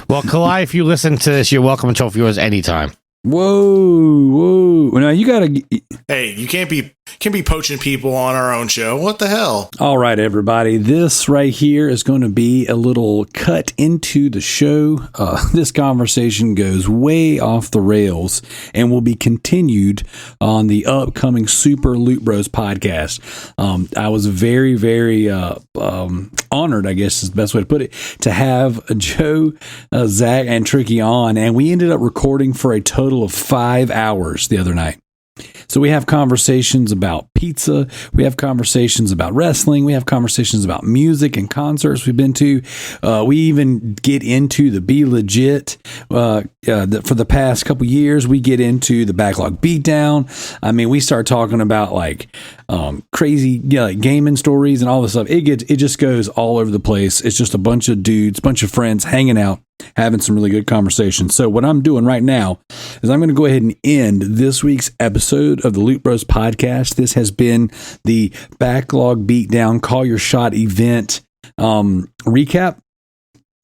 Well, Kalai, if you listen to this, you're welcome to Trophy Whores anytime. Whoa. Now you gotta. Hey, you can't be poaching people on our own show. What the hell? All right, everybody. This right here is going to be a little cut into the show. This conversation goes way off the rails and will be continued on the upcoming Super Loot Bros podcast. I was very, very honored, I guess is the best way to put it, to have Joe, Zack, and Tricky on, and we ended up recording for a total of 5 hours the other night. So we have conversations about pizza, we have conversations about wrestling, we have conversations about music and concerts we've been to. We even get into the Be Legit for the past couple years. We get into the Backlog Beatdown. I mean, we start talking about like crazy like gaming stories and all this stuff. It just goes all over the place. It's just a bunch of dudes, bunch of friends hanging out, having some really good conversations. So what I'm doing right now is I'm going to go ahead and end this week's episode of the Loot Bros podcast. This has been the Backlog Beatdown Call Your Shot event recap.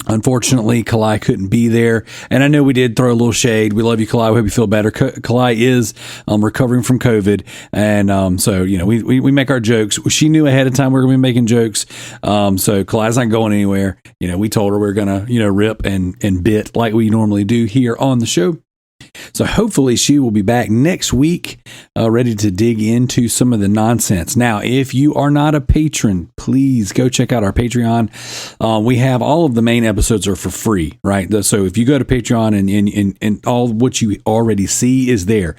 Unfortunately, Kalai couldn't be there, and I know we did throw a little shade. We love you, Kalai. We hope you feel better. Kalai is recovering from COVID, and so we make our jokes. She knew ahead of time we were going to be making jokes, so Kalai's not going anywhere. We told her we we're going to rip and bit like we normally do here on the show. So hopefully she will be back next week, ready to dig into some of the nonsense. Now, if you are not a patron, please go check out our Patreon. We have all of the main episodes are for free, right? So if you go to Patreon and all what you already see is there.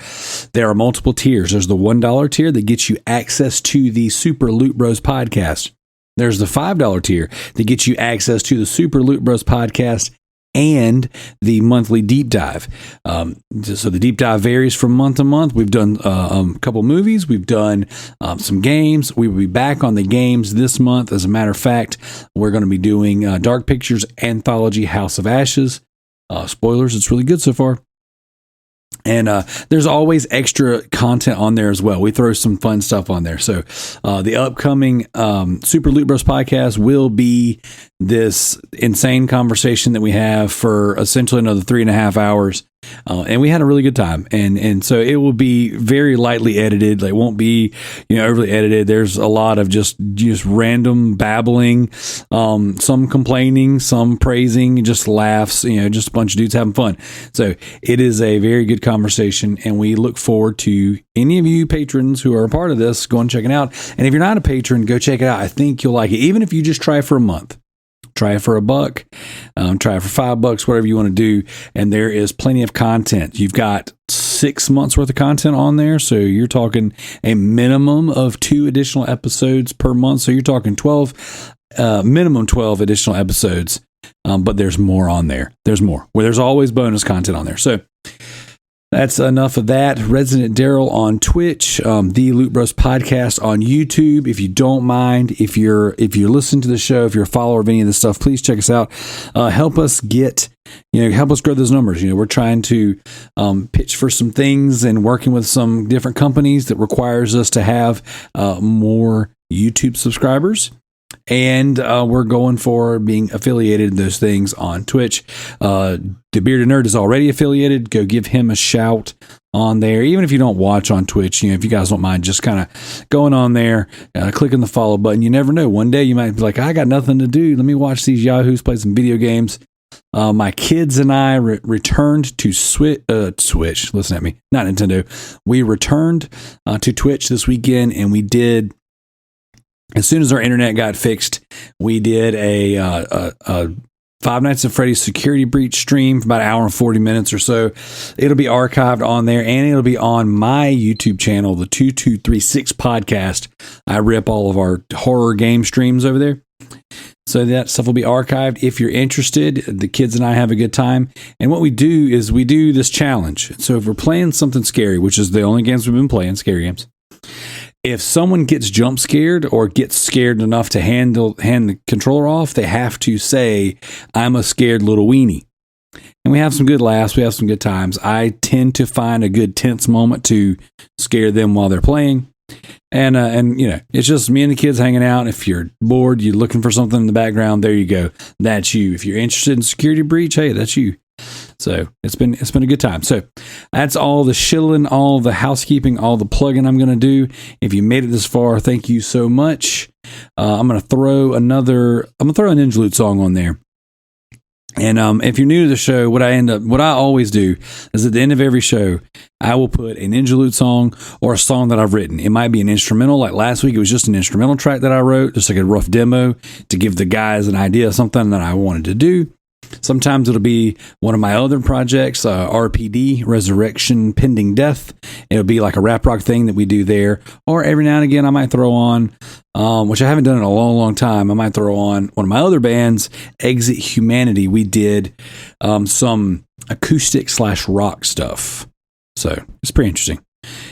There are multiple tiers. There's the $1 tier that gets you access to the Super Loot Bros podcast. There's the $5 tier that gets you access to the Super Loot Bros podcast and the monthly deep dive. So the deep dive varies from month to month. We've done a couple movies. We've done some games. We will be back on the games this month. As a matter of fact, we're going to be doing Dark Pictures Anthology House of Ashes. Spoilers, it's really good so far. And there's always extra content on there as well. We throw some fun stuff on there. So the upcoming Super Loot Bros podcast will be this insane conversation that we have for essentially another 3.5 hours. And we had a really good time. And so it will be very lightly edited. It won't be, overly edited. There's a lot of just random babbling, some complaining, some praising, just laughs, just a bunch of dudes having fun. So it is a very good conversation, and we look forward to any of you patrons who are a part of this, go and check it out. And if you're not a patron, go check it out. I think you'll like it, even if you just try it for a month. Try it for $1, try it for $5, whatever you want to do. And there is plenty of content. You've got 6 months worth of content on there. So you're talking a minimum of 2 additional episodes per month. So you're talking 12, minimum 12 additional episodes. But there's more on there. There's more. Well, there's always bonus content on there. So that's enough of that. Residentdarrell on Twitch, the Loot Bros podcast on YouTube. If you don't mind, if you're listening to the show, if you're a follower of any of this stuff, please check us out. Help us help us grow those numbers. We're trying to pitch for some things and working with some different companies that requires us to have more YouTube subscribers. And we're going for being affiliated in those things on Twitch. The Bearded Nerd is already affiliated. Go give him a shout on there. Even if you don't watch on Twitch, if you guys don't mind just kind of going on there, clicking the follow button. You never know. One day you might be like, I got nothing to do. Let me watch these yahoos play some video games. My kids and I returned to Switch. Listen at me, not Nintendo. We returned to Twitch this weekend, and we did. As soon as our internet got fixed, we did a Five Nights at Freddy's security breach stream for about 1 hour and 40 minutes or so. It'll be archived on there, and it'll be on my YouTube channel, the 2236 podcast. I rip all of our horror game streams over there. So that stuff will be archived. If you're interested, the kids and I have a good time. And what we do is we do this challenge. So if we're playing something scary, which is the only games we've been playing, scary games. If someone gets jump scared or gets scared enough to hand the controller off, they have to say, I'm a scared little weenie. And we have some good laughs. We have some good times. I tend to find a good tense moment to scare them while they're playing. And it's just me and the kids hanging out. If you're bored, you're looking for something in the background, there you go. That's you. If you're interested in security breach, hey, that's you. So it's been a good time. So that's all the shilling, all the housekeeping, all the plugging I'm going to do. If you made it this far, thank you so much. I'm going to throw a Ninja Loot song on there. And if you're new to the show, what I always do is at the end of every show, I will put a Ninja Loot song or a song that I've written. It might be an instrumental. Like last week, it was just an instrumental track that I wrote, just like a rough demo to give the guys an idea of something that I wanted to do. Sometimes it'll be one of my other projects, RPD, Resurrection Pending Death. It'll be like a rap rock thing that we do there. Or every now and again, I might throw on, which I haven't done in a long, long time, I might throw on one of my other bands, Exit Humanity. We did some acoustic / rock stuff. So it's pretty interesting.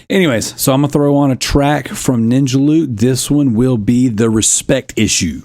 Anyways, so I'm going to throw on a track from Ninja Loot. This one will be The Respect Issue.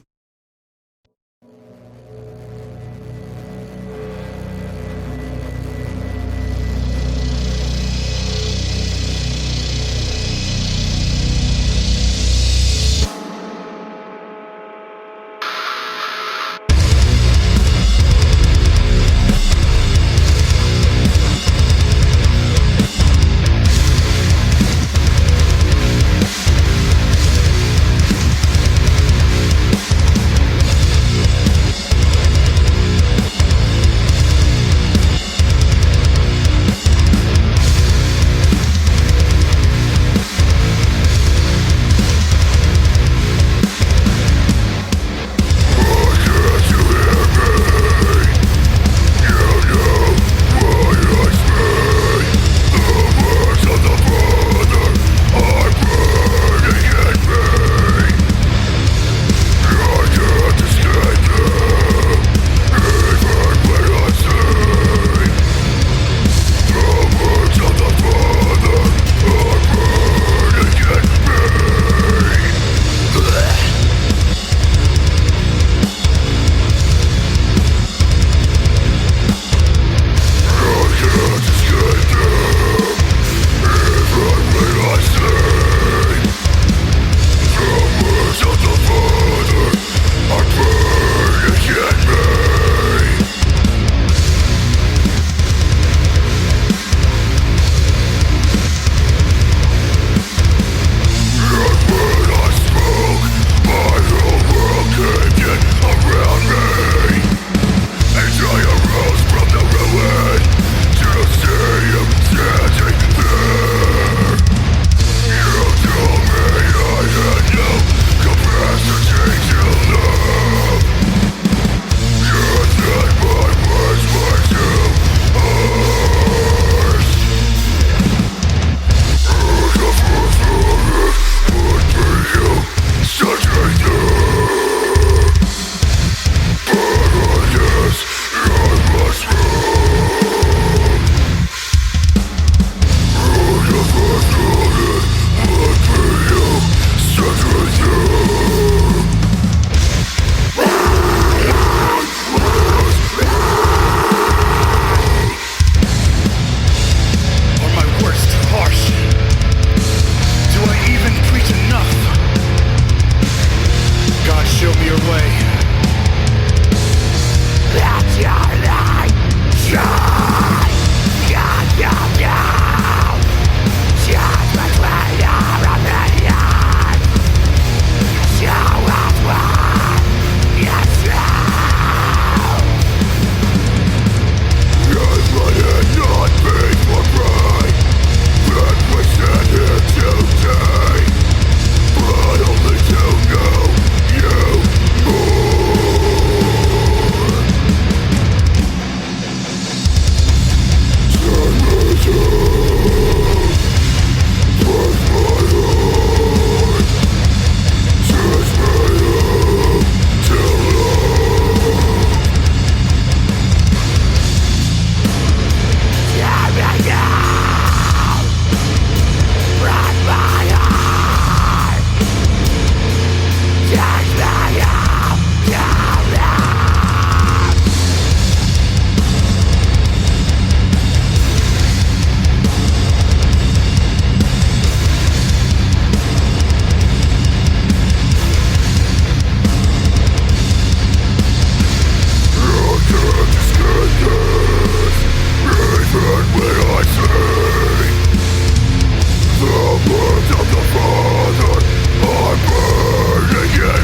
arms of the Father, I burn again.